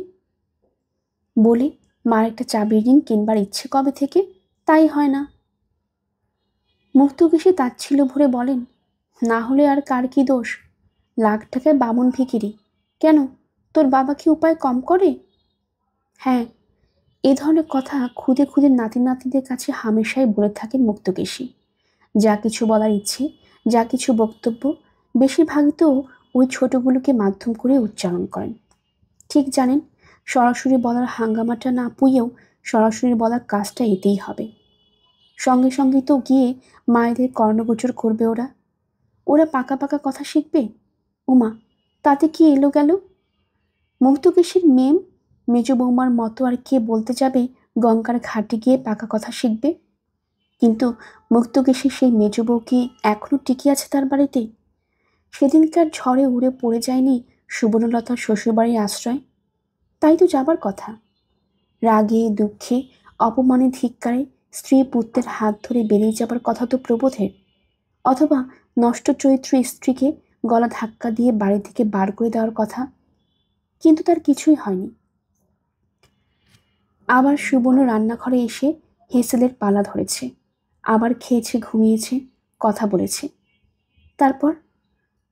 বলে মার একটা চাবির রিং কিনবার ইচ্ছে কবে থেকে, তাই হয় না। মুক্তকেশী তাচ্ছিল্য ভরে বলেন, না হলে আর কার কি দোষ? লাখ টাকায় বামুন ভিখিরি, কেন তোর বাবা কি উপায় কম করে? হ্যাঁ, এ ধরনের কথা খুদে খুদে নাতি নাতিদের কাছে হামেশাই বলে থাকেন মুক্তকেশী। যা কিছু বলার ইচ্ছে, যা কিছু বক্তব্য, বেশিরভাগই তো ওই ছোটগুলোকে মাধ্যম করে উচ্চারণ করেন। ঠিক জানেন, সরাসরি বলার হাঙ্গামাটা না পুইয়েও সরাসরি বলার কাজটা এতেই হবে। সঙ্গে সঙ্গে তো গিয়ে মায়েদের কর্ণগোচর করবে ওরা। ওরা পাকা পাকা কথা শিখবে। ওমা, তাতে কি এলো গেল? মুক্তকেশীর মেম মেজ বৌমার মতো আর কে বলতে যাবে গঙ্গার ঘাটে গিয়ে পাকা কথা শিখবে? কিন্তু মুক্তকেশীর সেই মেজ বউ কি এখনো টিকে আছে তার বাড়িতে? সেদিনকার ঝড়ে উড়ে পড়ে যায়নি সুবর্ণলতার শ্বশুরবাড়ির আশ্রয়? তাই তো যাবার কথা। রাগে দুঃখে অপমানে ধিক্কারে স্ত্রী পুত্রের হাত ধরে বেরিয়ে যাবার কথা তো প্রবোধের। অথবা নষ্ট চরিত্র স্ত্রীকে গলা ধাক্কা দিয়ে বাড়ি থেকে বার করে দেওয়ার কথা। কিন্তু তার কিছুই হয়নি। আবার সুবর্ণ রান্নাঘরে এসে হেসেলের পালা ধরেছে, আবার খেয়েছে, ঘুমিয়েছে, কথা বলেছে। তারপর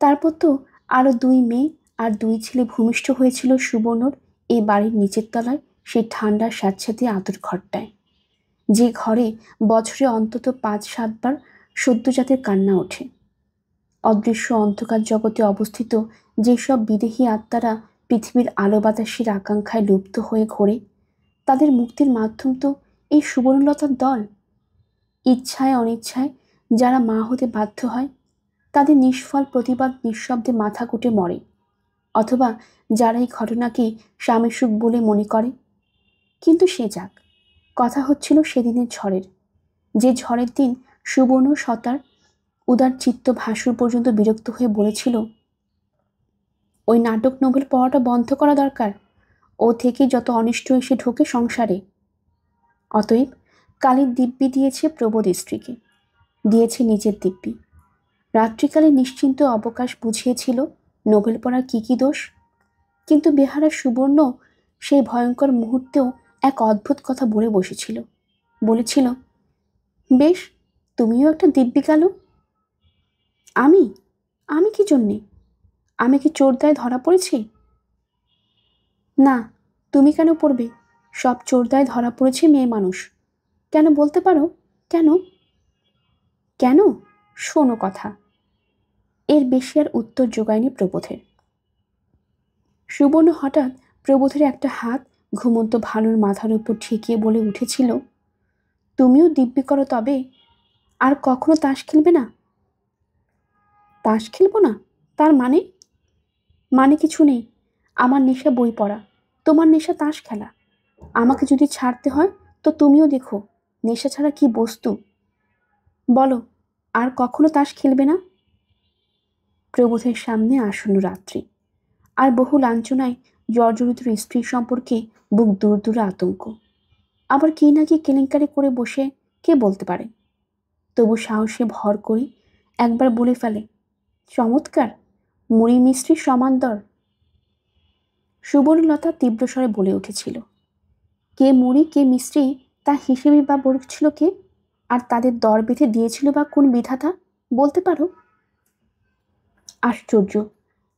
তারপর তো আরো 2 মেয়ে আর 2 ছেলে ভূমিষ্ঠ হয়েছিল সুবর্ণর এ বাড়ির নিচের তলায়, সেই ঠান্ডা স্যাঁতস্যাঁতে আঁতুড় ঘরটায়, যে ঘরে বছরে অন্তত 5-7 বার সদ্যজাতের কান্না ওঠে। অদৃশ্য অন্ধকার জগতে অবস্থিত যেসব বিদেহী আত্মারা পৃথিবীর আলো বাতাসের আকাঙ্ক্ষায় লুপ্ত হয়ে ঘোরে, তাদের মুক্তির মাধ্যম তো এই সুবর্ণলতার দল। ইচ্ছায় অনিচ্ছায় যারা মা হতে বাধ্য হয়, তাদের নিষ্ফল প্রতিবাদ নিঃশব্দে মাথা কুটে মরে। অথবা যারা এই ঘটনাকে স্বামী সুখ বলে মনে করে। কিন্তু সে যাক, কথা হচ্ছিল সেদিনের ঝড়ের, যে ঝড়ের দিন সুবর্ণ সতার উদার চিত্ত ভাসুর পর্যন্ত বিরক্ত হয়ে বলেছিল, ওই নাটক নোবেল পড়াটা বন্ধ করা দরকার, ও থেকে যত অনিষ্ট এসে ঢোকে সংসারে। অতএব কালীর দিব্যি দিয়েছে প্রবোধ স্ত্রীকে, দিয়েছে নিজের দিব্যি। রাত্রিকালে নিশ্চিন্ত অবকাশ বুঝিয়েছিল নোবেল পড়ার কি দোষ। কিন্তু বেহারা সুবর্ণ সেই ভয়ঙ্কর মুহূর্তেও এক অদ্ভুত কথা বলে বসেছিল। বলেছিল, বেশ, তুমিও একটা দিব্যি কালো। আমি আমি কি জন্যে? আমি কি চোরদায় ধরা পড়েছি? না, তুমি কেন পড়বে? সব চোরদায় ধরা পড়েছে মেয়ে মানুষ। কেন বলতে পারো? কেন? কেন? শোনো কথা। এর বেশি আর উত্তর জোগায়নি প্রবোধের। সুবর্ণ হঠাৎ প্রবোধের একটা হাত ঘুমন্ত ভানুর মাথার উপর ঠেকিয়ে বলে উঠেছিল, তুমিও দিব্যি করো তবে, আর কখনো তাস খেলবে না। তাস খেলবো না? তার মানে? মানে কিছু নেই। আমার নেশা বই পড়া, তোমার নেশা তাস খেলা। আমাকে যদি ছাড়তে হয় তো তুমিও দেখো নেশা ছাড়া কি বস্তু। বলো, আর কখনো তাস খেলবে না? প্রবোধের সামনে আসন্ন রাত্রি, আর বহু লাঞ্ছনায় জর্জরিত স্ত্রী সম্পর্কে বুক দূর দূরে আতঙ্ক। আবার কি না কি কেলেঙ্কারি করে বসে কে বলতে পারে। তবু সাহসে ভর করে একবার বলে ফেলে, চমৎকার, মুড়ি মিষ্টির সমান দর। সুবর্ণলতা তীব্রস্বরে বলে উঠেছিল, কে মুড়ি কে মিষ্টি তা হিসেবে বা বলছিল কে? আর তাদের দর বেঁধে দিয়েছিল বা কোন বিধাতা, বলতে পারো? আশ্চর্য,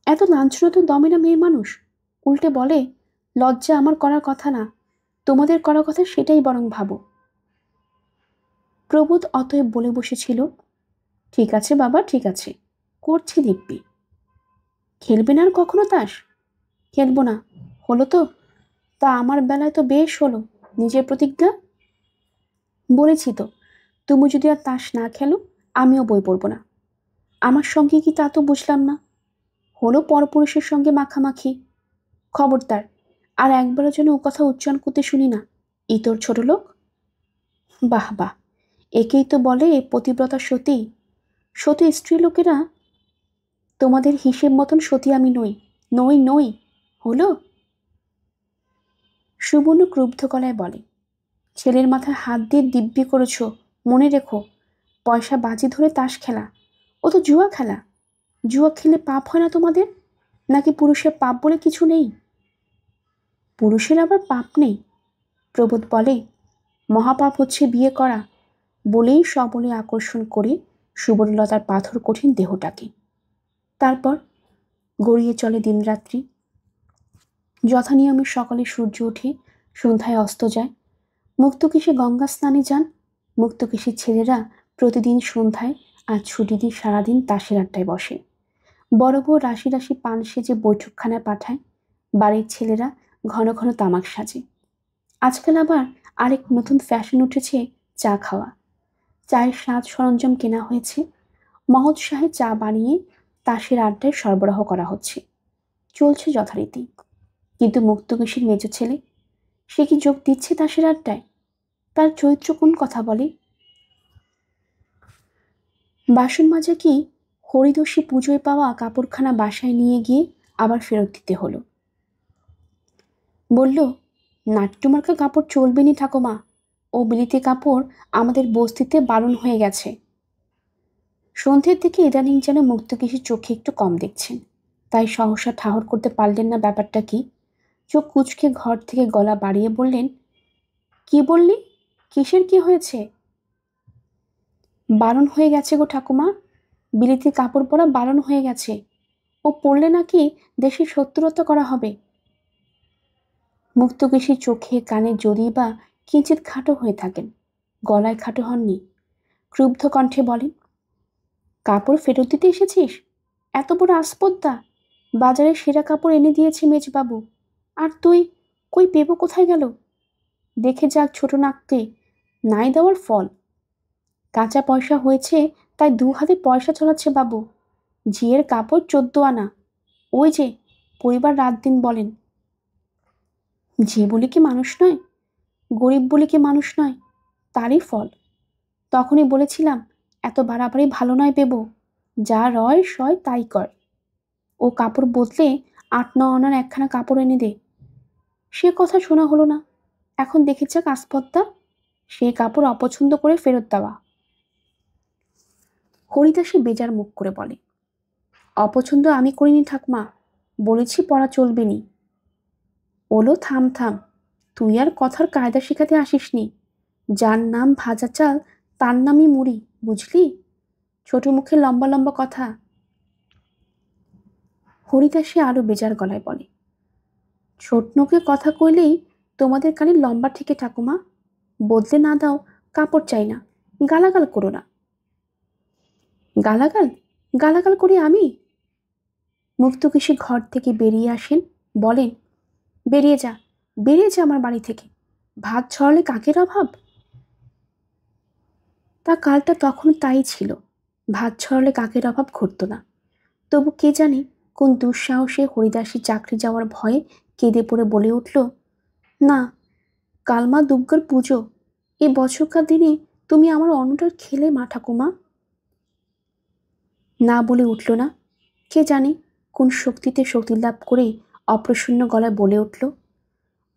এত লাঞ্ছনা তো দমে না মেয়ে মানুষ। উল্টে বলে, লজ্জা আমার করার কথা না, তোমাদের করার কথা সেটাই বরং ভাবো। প্রবোধ অতএব বলে বসেছিল, ঠিক আছে বাবা, ঠিক আছে, করছি দিব্যি। খেলবে না আর কখনো তাস? খেলবো না, হলো তো? তা আমার বেলায় তো বেশ হলো, নিজের প্রতিজ্ঞা। বলেছি তো, তুমি যদি আর তাস না খেলো আমিও বই পড়বো না। আমার সঙ্গে কি তা তো বুঝলাম না, হলো পরপুরুষের সঙ্গে মাখামাখি। খবরদার, আর একবারও যেন ও কথা উচ্চারণ করতে শুনি না, ইতর ছোট লোক। বাহ বাহ, একেই তো বলে পতিব্রতা সতী। সতী স্ত্রী লোকেরা তোমাদের হিসেব মতন সতী আমি নই, নই নই। হলো? সুবর্ণ ক্রুব্ধ গলায় বলে, ছেলের মাথায় হাত দিয়ে দিব্যি করেছ, মনে রেখো। পয়সা বাজি ধরে তাস খেলা, ও তো জুয়া খেলা। জুয়া খেলে পাপ হয় না তোমাদের? নাকি পুরুষের পাপ বলে কিছু নেই? পুরুষের আবার পাপ নেই? প্রবোধ বলে, মহাপাপ হচ্ছে বিয়ে করা। বলেই সবলে আকর্ষণ করে সুবর্ণলতার পাথর কঠিন দেহটাকে। তারপর গড়িয়ে চলে দিনরাত্রি। যথানিয়মে সকালে সূর্য ওঠে, সন্ধ্যায় অস্ত যায়। মুক্তকেশে গঙ্গা স্নানে যান। মুক্তকেশীর ছেলেরা প্রতিদিন সন্ধ্যায় আর ছুটি দিয়ে সারাদিন তাসের আড্ডায় বসে। বড় বউ রাশি রাশি পান সেজে বৈঠকখানায় পাঠায়। বাড়ির ছেলেরা ঘন ঘন তামাক সাজে। আজকাল আবার আরেক নতুন ফ্যাশন উঠেছে, চা খাওয়া। চায়ের সাজ সরঞ্জাম কেনা হয়েছে। মহৎ শাহে চা বানিয়ে তাসের আড্ডায় সরবরাহ করা হচ্ছে। চলছে যথারীতি। কিন্তু মুক্তকেশীর মেজ ছেলে, সে কি যোগ দিচ্ছে তাসের আড্ডায়? তার চরিত্র কোন কথা বলে? বাসন মাজা কি হরিদস্যি পুজোয় পাওয়া কাপড়খানা বাসায় নিয়ে গিয়ে আবার ফেরত দিতে হলো। বলল, নাট্যমার্কা কাপড় চলবে নি ঠাকুমা, ও বিলিতি কাপড় আমাদের বস্তিতে বারণ হয়ে গেছে। সন্ধ্যের দিকে ইদানিং যেন মুক্তকেশীর চোখে একটু কম দেখছেন, তাই সহসা ঠাহর করতে পারলেন না ব্যাপারটা কি। চোখ কুচকে ঘর থেকে গলা বাড়িয়ে বললেন, কি বললি? কিসের কি হয়েছে? বারণ হয়ে গেছে গো ঠাকুমা, বিলিতি কাপড় পরা বারণ হয়ে গেছে। ও পড়লে নাকি দেশের শত্রুতা করা হবে। মুক্তকেশীর চোখে কানে যদি বা কিঞ্চিত খাটো হয়ে থাকেন, গলায় খাটো হননি। ক্রুব্ধ কণ্ঠে বলেন, কাপড় ফেরত দিতে এসেছিস? এত বড় আসপদ্দা! বাজারে সেরা কাপড় এনে দিয়েছে মেজবাবু, আর তুই কই পেব কোথায় গেল? দেখে যাক ছোট নাককে, নাই দেওয়ার ফল। কাঁচা পয়সা হয়েছে তাই 2 হাতে পয়সা চলাচ্ছে বাবু। ঝিয়ের কাপড় 14 আনা। ওই যে পরিবার রাত দিন বলেন, ঝি বলে কি মানুষ নয়, গরিব বলে কি মানুষ নয়, তারই ফল। তখনই বলেছিলাম, এত বাড়াবাড়ি ভালো নয় বেবো, যা রয় সয় তাই কর। ও কাপড় বদলে 8-9 আনার একখানা কাপড় এনে দে। সে কথা শোনা হলো না। এখন দেখে যাক আসপদ্দা, সেই কাপড় অপছন্দ করে ফেরত দেওয়া। হরিদাসী বেজার মুখ করে বলে, অপছন্দ আমি করিনি ঠাকুমা, বলেছি পড়া চলবে নি। ওলো থাম থাম, তুই আর কথার কায়দা শেখাতে আসিসনি। যার নাম ভাজা চাল তার নামই মুড়ি, বুঝলি? ছোট মুখে লম্বা লম্বা কথা। হরিদাসী আরো বেজার গলায় বলে, ছোট নোকে কথা কইলেই তোমাদের কানে লম্বা থেকে ঠাকুমা। বদলে না দাও কাপড় চাই না, গালাগাল করো না। গালাগাল? গালাগাল করি আমি? মুক্তকেশী ঘর থেকে বেরিয়ে আসেন, বলেন, বেরিয়ে যা, বেরিয়ে যা আমার বাড়ি থেকে। ভাত ছড়ালে কাকের অভাব? তা কালটা তখন তাই ছিল, ভাত ছড়ালে কাকের অভাব ঘটত না। তবু কে জানে কোন দুঃসাহসে হরিদাসী চাকরি যাওয়ার ভয়ে কেঁদে পড়ে বলে উঠল, না, কাল মা দুর্গার পুজো, এ বছরকার দিনে তুমি আমার অন্নটার খেলে মা ঠাকুমা। না বলে উঠল না। কে জানে কোন শক্তিতে শক্তি লাভ করে অপ্রসন্ন গলায় বলে উঠল,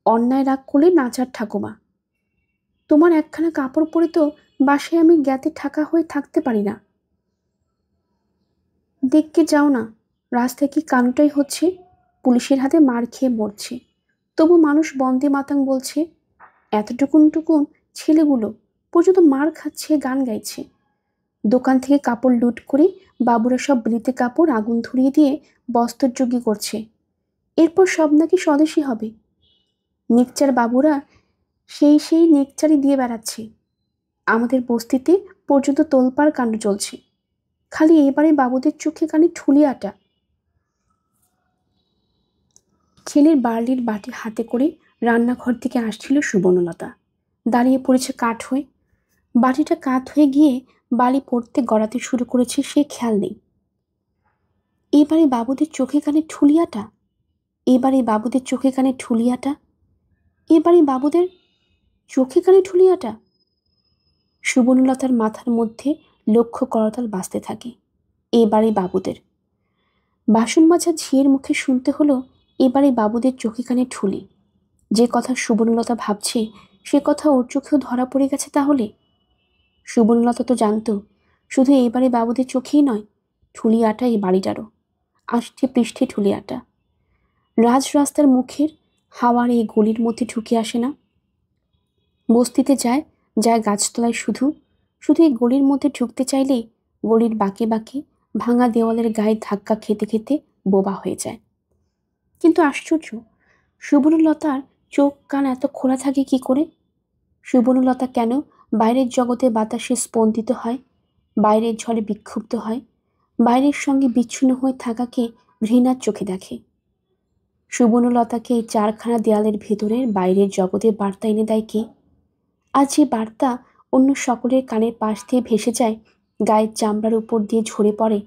অন্যায় রাগ করলে নাচার ঠাকুমা। তোমার একখানা কাপড় পরে তো বাসায় আমি জ্ঞাতে ঠাকা হয়ে থাকতে পারি না। দেখকে যাও না, রাস্তায় কি কানুটাই হচ্ছে, পুলিশের হাতে মার খেয়ে মরছে, তবু মানুষ বন্দে মাতাং বলছে। এতটুকুন টুকুন ছেলেগুলো পর্যন্ত মার খাচ্ছে, গান গাইছে। দোকান থেকে কাপড় লুট করে বাবুরা সব বিলিতে কাপড় আগুন ধরিয়ে দিয়ে বস্ত্রযোগী করছে। এরপর সব নাকি স্বদেশী হবে। নেকচার বাবুরা সেই নেকচারই দিয়ে বেড়াচ্ছে। আমাদের বস্তিতে পর্যন্ত তোলপাড় কাণ্ড চলছে। খালি এবারে বাবুদের চোখে কানে ঠুলি আটা। ছেলের বার্লির বাটি হাতে করে রান্নাঘর থেকে আসছিল সুবর্ণলতা। দাঁড়িয়ে পড়েছে কাঠ হয়ে। বাটিটা কাত হয়ে গিয়ে বালি পড়তে গড়াতে শুরু করেছে, সে খেয়াল নেই। এবারে বাবুদের চোখে কানে ঠুলিয়াটা, এবারে বাবুদের চোখে কানে ঠুলিয়াটা, এবারে বাবুদের চোখে কানে ঠুলিয়াটা। সুবর্ণলতার মাথার মধ্যে লক্ষ্য করতাল বাজতে থাকে, এবারে বাবুদের। বাসন মাজা ঝিয়ের মুখে শুনতে হলো এবারে বাবুদের চোখে কানে ঠুলি। যে কথা সুবর্ণলতা ভাবছে সে কথা ওর চোখেও ধরা পড়ে গেছে তাহলে। সুবর্ণলতা তো জানতো শুধু এবারে বাবুদের চোখেই নয়, ঠুলি আটা এই বাড়িটারও। আষ্টে পৃষ্ঠে ঠুলি আটা। রাস্তার মুখের হাওয়ার এই গলির মধ্যে ঢুকে আসে না। বস্তিতে যায় যায় গাছতলায়, শুধু শুধু এই গলির মধ্যে ঢুকতে চাইলেই গলির বাঁকে বাঁকে ভাঙা দেওয়ালের গায়ে ধাক্কা খেতে খেতে বোবা হয়ে যায়। কিন্তু আশ্চর্য, সুবর্ণলতার চোখ কান এত খোলা থাকে কি করে? সুবর্ণলতা কেন বাইরের জগতে বাতাসে স্পন্দিত হয়, বাইরের ঝড়ে বিক্ষুব্ধ হয়, বাইরের সঙ্গে বিচ্ছিন্ন হয়ে থাকাকে ঘৃণার চোখে দেখে? সুবর্ণলতাকে এই চারখানা দেয়ালের ভেতরের বাইরের জগতে বার্তা এনে দেয় কে? আর যে বার্তা অন্য সকলের কানের পাশ দিয়ে ভেসে যায়, গায়ের চামড়ার উপর দিয়ে ঝরে পড়ে,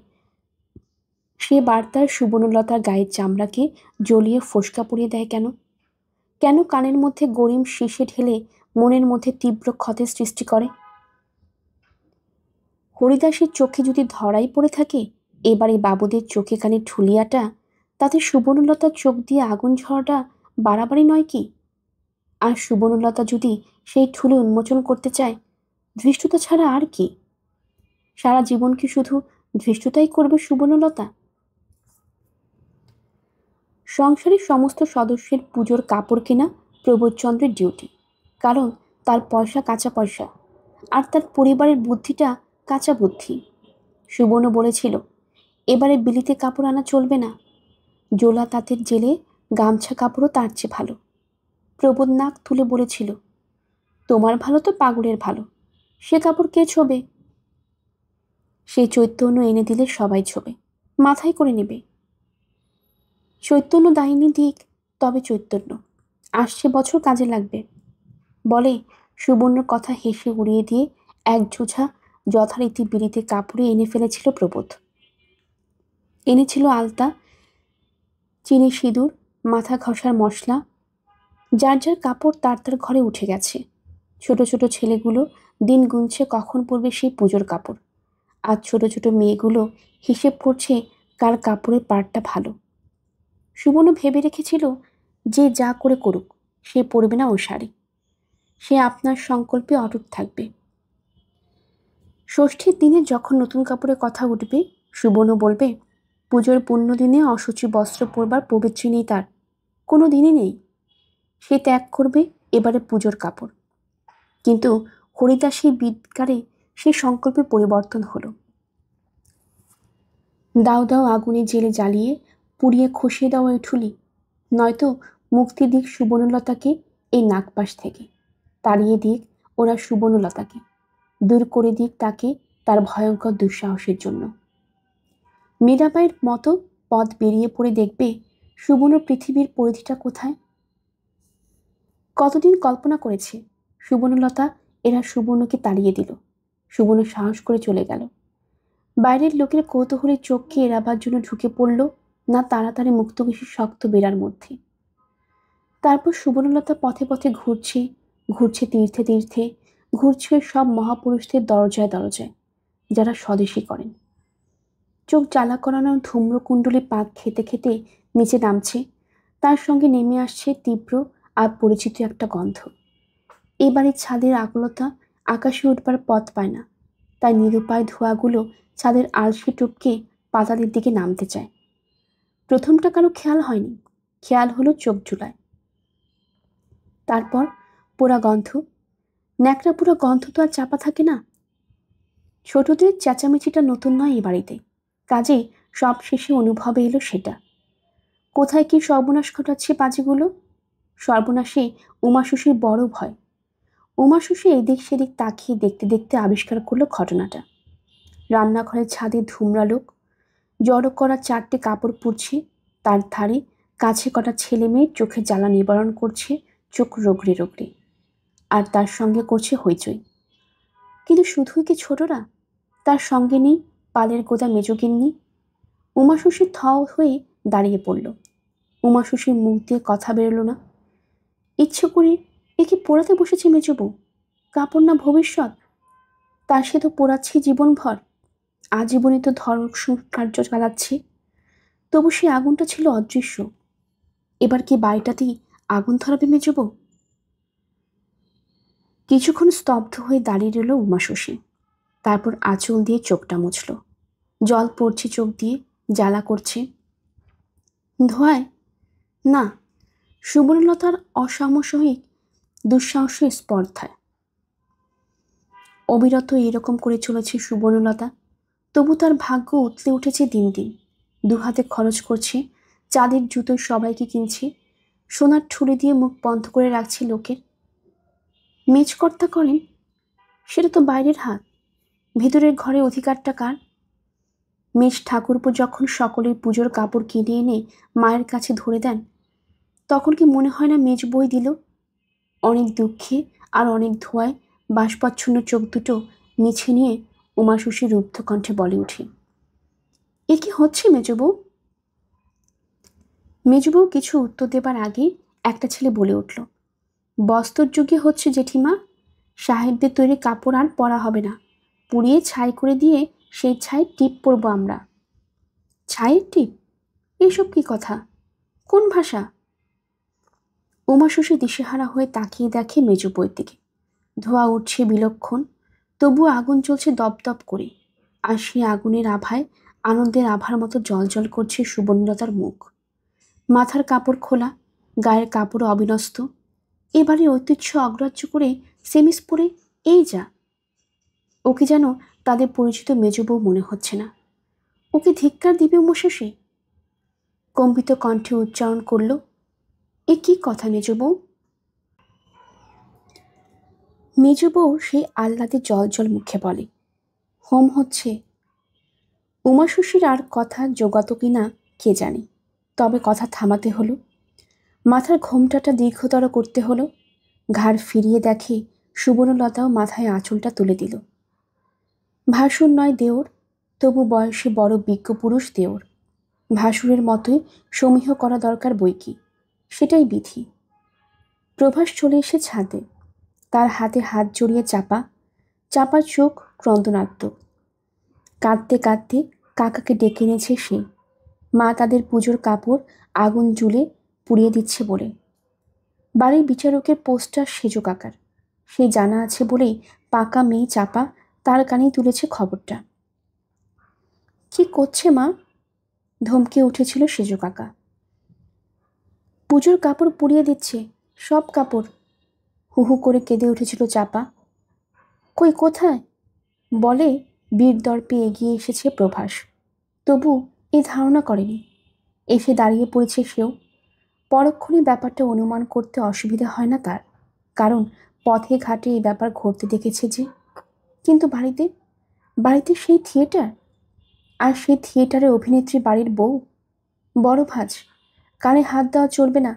সে বার্তার সুবর্ণলতার গায়ের চামড়াকে জ্বলিয়ে ফোসকা পরিয়ে দেয় কেন? কেন কানের মধ্যে গরিম শীষে ঢেলে মনের মধ্যে তীব্র ক্ষতের সৃষ্টি করে? হরিদাসের চোখে যদি ধরাই পড়ে থাকে এবারে বাবুদের চোখে কানে ঠুলিয়াটা, তাতে সুবর্ণলতার চোখ দিয়ে আগুন ঝরাটা বাড়াবাড়ি নয় কি? আর সুবর্ণলতা যদি সেই ঠুলি উন্মোচন করতে চায়, ধৃষ্টতা ছাড়া আর কি? সারা জীবন কি শুধু ধৃষ্টতাই করবে সুবর্ণলতা? সংসারের সমস্ত সদস্যের পুজোর কাপড় কেনা প্রবোধচন্দ্রের ডিউটি, কারণ তার পয়সা কাঁচা পয়সা, আর তার পরিবারের বুদ্ধিটা কাঁচা বুদ্ধি। সুবর্ণ বলেছিল এবারে বিলিতে কাপড় আনা চলবে না, জোলা তাঁতের জেলে গামছা কাপড়ও তার চেয়ে ভালো। প্রবোধ নাক তুলে বলেছিল, তোমার ভালো তো পাগলের ভালো, সে কাপড় কে ছোবে? সে চৈতন্য এনে দিলে সবাই ছোবে, মাথায় করে নেবে। চৈতন্য দায়নি দিক, তবে চৈতন্য আসছে বছর কাজে লাগবে। বলে সুবর্ণর কথা হেসে উড়িয়ে দিয়ে এক ঝোঝা যথারীতি বিলিতে কাপড়ে এনে ফেলেছিল প্রবোধ। এনেছিল আলতা, চিনি, সিঁদুর, মাথা ঘষার মশলা। যার যার কাপড় তার তার ঘরে উঠে গেছে। ছোট ছোট ছেলেগুলো দিন গুনছে কখন পরবে সেই পুজোর কাপড়, আর ছোট ছোট মেয়েগুলো হিসেব করছে কার কাপড়ের পাড়টা ভালো। সুবর্ণ ভেবে রেখেছিল যে যা করে করুক সে পরবে না ও শাড়ি, সে আপনার সংকল্পে অটুট থাকবে। ষষ্ঠীর দিনে যখন নতুন কাপড়ের কথা উঠবে, সুবর্ণ বলবে পুজোর পুণ্য দিনে অসুচি বস্ত্র পরবার প্রবৃত্তি নেই তার, কোনো দিনই নেই। সে ত্যাগ করবে এবারে পুজোর কাপড়। কিন্তু হরিদাসী বিদকারে সে সংকল্পে পরিবর্তন হলো। দাও দাও আগুনে জেলে জ্বালিয়ে পুড়িয়ে খসিয়ে দেওয়া ওই ঠুলি, নয়তো মুক্তি দিক সুবর্ণলতাকে এই নাগপাশ থেকে, তাড়িয়ে দিক ওরা সুবর্ণলতাকে, দূর করে দিক তাকে তার ভয়ঙ্কর দুঃসাহসের জন্য। মীরাবাইয়ের মতো পথ বেরিয়ে পড়ে দেখবে সুবর্ণ পৃথিবীর পরিধিটা কোথায়। কতদিন কল্পনা করেছে সুবর্ণলতা এরা সুবর্ণকে তাড়িয়ে দিল, সুবর্ণ সাহস করে চলে গেল। বাইরের লোকের কৌতূহলী চোখকে এড়াবার জন্য ঢুকে পড়ল না তাড়াতাড়ি মুক্তকেশীর শক্ত বেড়ার মধ্যে। তারপর সুবর্ণলতা পথে পথে ঘুরছে, ঘুরছে তীর্থে তীর্থে, ঘুরছে সব মহাপুরুষদের দরজায় দরজায় যারা স্বদেশী করেন। চোখ জ্বালা করানো ধূম্রকুণ্ডলী পাক খেতে খেতে নিচে নামছে, তার সঙ্গে নেমে আসছে তীব্র আর পরিচিত একটা গন্ধ। এই বাড়ির ছাদের আকুলতা আকাশে উঠবার পথ পায় না, তাই নিরুপায় ধোঁয়াগুলো ছাদের আলসে টপকে পাতালের দিকে নামতে চায়। প্রথমটা কারো খেয়াল হয়নি, খেয়াল হলো চোখ জুলায়। তারপর পোড়া গন্ধ, ন্যাকড়া পোড়া গন্ধ তো আর চাপা থাকে না। ছোটদের চেঁচামেচিটা নতুন নয় এ বাড়িতে, কাজেই সব শেষে অনুভবে এলো সেটা। কোথায় কি সর্বনাশ ঘটাচ্ছে পাজিগুলো। সর্বনাশে উমাশশীর বড় ভয়। উমাশশী এদিক সেদিক তাকিয়ে দেখতে দেখতে আবিষ্কার করলো ঘটনাটা। রান্নাঘরের ছাদে ধুমরালোক জড়ো করা চারটে কাপড় পুড়ছে, তার ধারে কাছে কটা ছেলে মেয়ে চোখের জ্বালা নিবারণ করছে চোখ রগড়ে রগড়ে, আর তার সঙ্গে করছে হইচই। কিন্তু শুধুই কি ছোটরা, তার সঙ্গে নেই পালের গোদা মেজগিন্নি। উমাশশী থ হয়ে দাঁড়িয়ে পড়ল। উমাশশীর মুখ দিয়ে কথা বেরোলো না। ইচ্ছে করে এ কি পোড়াতে বসেছে মেজবউ? কাপড় না ভবিষ্যৎ, তা সে তো পোড়াচ্ছি জীবনভর, আজীবনে তো ধর্ম কার্য চালাচ্ছি। তবু সে আগুনটা ছিল অদৃশ্য। এবার কি বাড়িটাতেই আগুন ধরাবে মেজবউ? কিছুক্ষণ স্তব্ধ হয়ে দাঁড়িয়ে রইল উমাশশী। তারপর আঁচল দিয়ে চোখটা মুছল। জল পড়ছে চোখ দিয়ে, জ্বালা করছে। ধোয়ায় না, সুবর্ণলতার অসামসায়িক দুঃসাহসী স্পর্ধায় অবিরত এরকম করে চলেছে সুবর্ণলতা। তবু তার ভাগ্য উতলে উঠেছে দিন দিন। দুহাতে খরচ করছে, চাঁদের জুতোয় সবাইকে কিনছে, সোনার ঠুলি দিয়ে মুখ বন্ধ করে রাখছে লোকের। মেজকর্তা করেন, সেটা তো বাইরের হাত। ভেতরের ঘরে অধিকারটা কার? মেজ ঠাকুরপো যখন সকলের পুজোর কাপড় কিনে এনে মায়ের কাছে ধরে দেন, তখন কি মনে হয় না মেজ বই দিল? অনেক দুঃখে আর অনেক ধোঁয়ায় বাষ্পাচ্ছন্ন চোখ দুটো মিছে নিয়ে উমাশশী রুদ্ধ কণ্ঠে বলে উঠে, এ কি হচ্ছে মেজবউ? মেজবউ কিছু উত্তর দেবার আগে একটা ছেলে বলে উঠল, বস্তর যুগে হচ্ছে জেঠিমা। সাহেবদের তৈরি কাপড় আর পরা হবে না, পুড়িয়ে ছাই করে দিয়ে সেই ছাই টিপ পরবো আমরা। ছাইয়ের টিপ? এসব কি কথা? কোন ভাষা? উমাশশী দিশেহারা হয়ে তাকিয়ে দেখে মেজবউয়ের দিকে। ধোঁয়া উঠছে বিলক্ষণ, তবুও আগুন চলছে দপদপ করে। আর সেই আগুনের আভায় আনন্দের আভার মতো জলজল করছে সুবর্ণলতার মুখ। মাথার কাপড় খোলা, গায়ের কাপড় অবিনস্ত। এবারে ঐতিহ্য অগ্রাহ্য করে সেমিস পরে এই যা। ওকে যেন তাদের পরিচিত মেজবউ মনে হচ্ছে না। ওকে ধিক্কার দিবে উমাশশী। কম্পিত কণ্ঠে উচ্চারণ করল, এ কি কথা মেজবউ? মেজবউ সেই আহ্লাদে জল জল মুখে বলে, হোম হচ্ছে। উমাশশীর আর কথা জোগাত কিনা কে জানে, তবে কথা থামাতে হলো। মাথার ঘোমটাটা দীর্ঘতর করতে হলো। ঘাড় ফিরিয়ে দেখে সুবর্ণলতাও মাথায় আঁচলটা তুলে দিল। ভাসুর নয় দেওর, তবু বয়সে বড় বিজ্ঞ পুরুষ দেওর। ভাসুরের মতোই সমীহ করা দরকার বই কি, সেটাই বিধি। প্রভাস চলে এসে ছাদে, তার হাতে হাত জড়িয়ে চাপা। চাপার চোখ ক্রন্দনাত্মক। কাঁদতে কাঁদতে কাকাকে ডেকে এনেছে সে। মা তাদের পুজোর কাপড় আগুন জুলে পুড়িয়ে দিচ্ছে বলে। বাড়ির বিচারকের পোস্টার সেজো কাকার, সেই জানা আছে বলেই পাকা মেয়ে চাপা তার কানেই তুলেছে খবরটা। কি করছে মা? ধমকে উঠেছিল সেজো কাকা। পুজোর কাপড় পুড়িয়ে দিচ্ছে, সব কাপড়। হুহু করে কেঁদে উঠেছিল চাপা। কই কোথায়? বলে বীর দর্পে এগিয়ে এসেছে প্রভাস। তবু এ ধারণা করেনি। এসে দাঁড়িয়ে পড়েছে সেও। পরক্ষণে ব্যাপারটা অনুমান করতে অসুবিধা হয় না তার, কারণ পথে ঘাটে এই ব্যাপার ঘটতে দেখেছে যে। কিন্তু বাড়িতে, বাড়িতে সেই থিয়েটার, আর সেই থিয়েটারে অভিনেত্রী বাড়ির বউ। বড় ভাজ, কানে হাত দেওয়া চলবে না।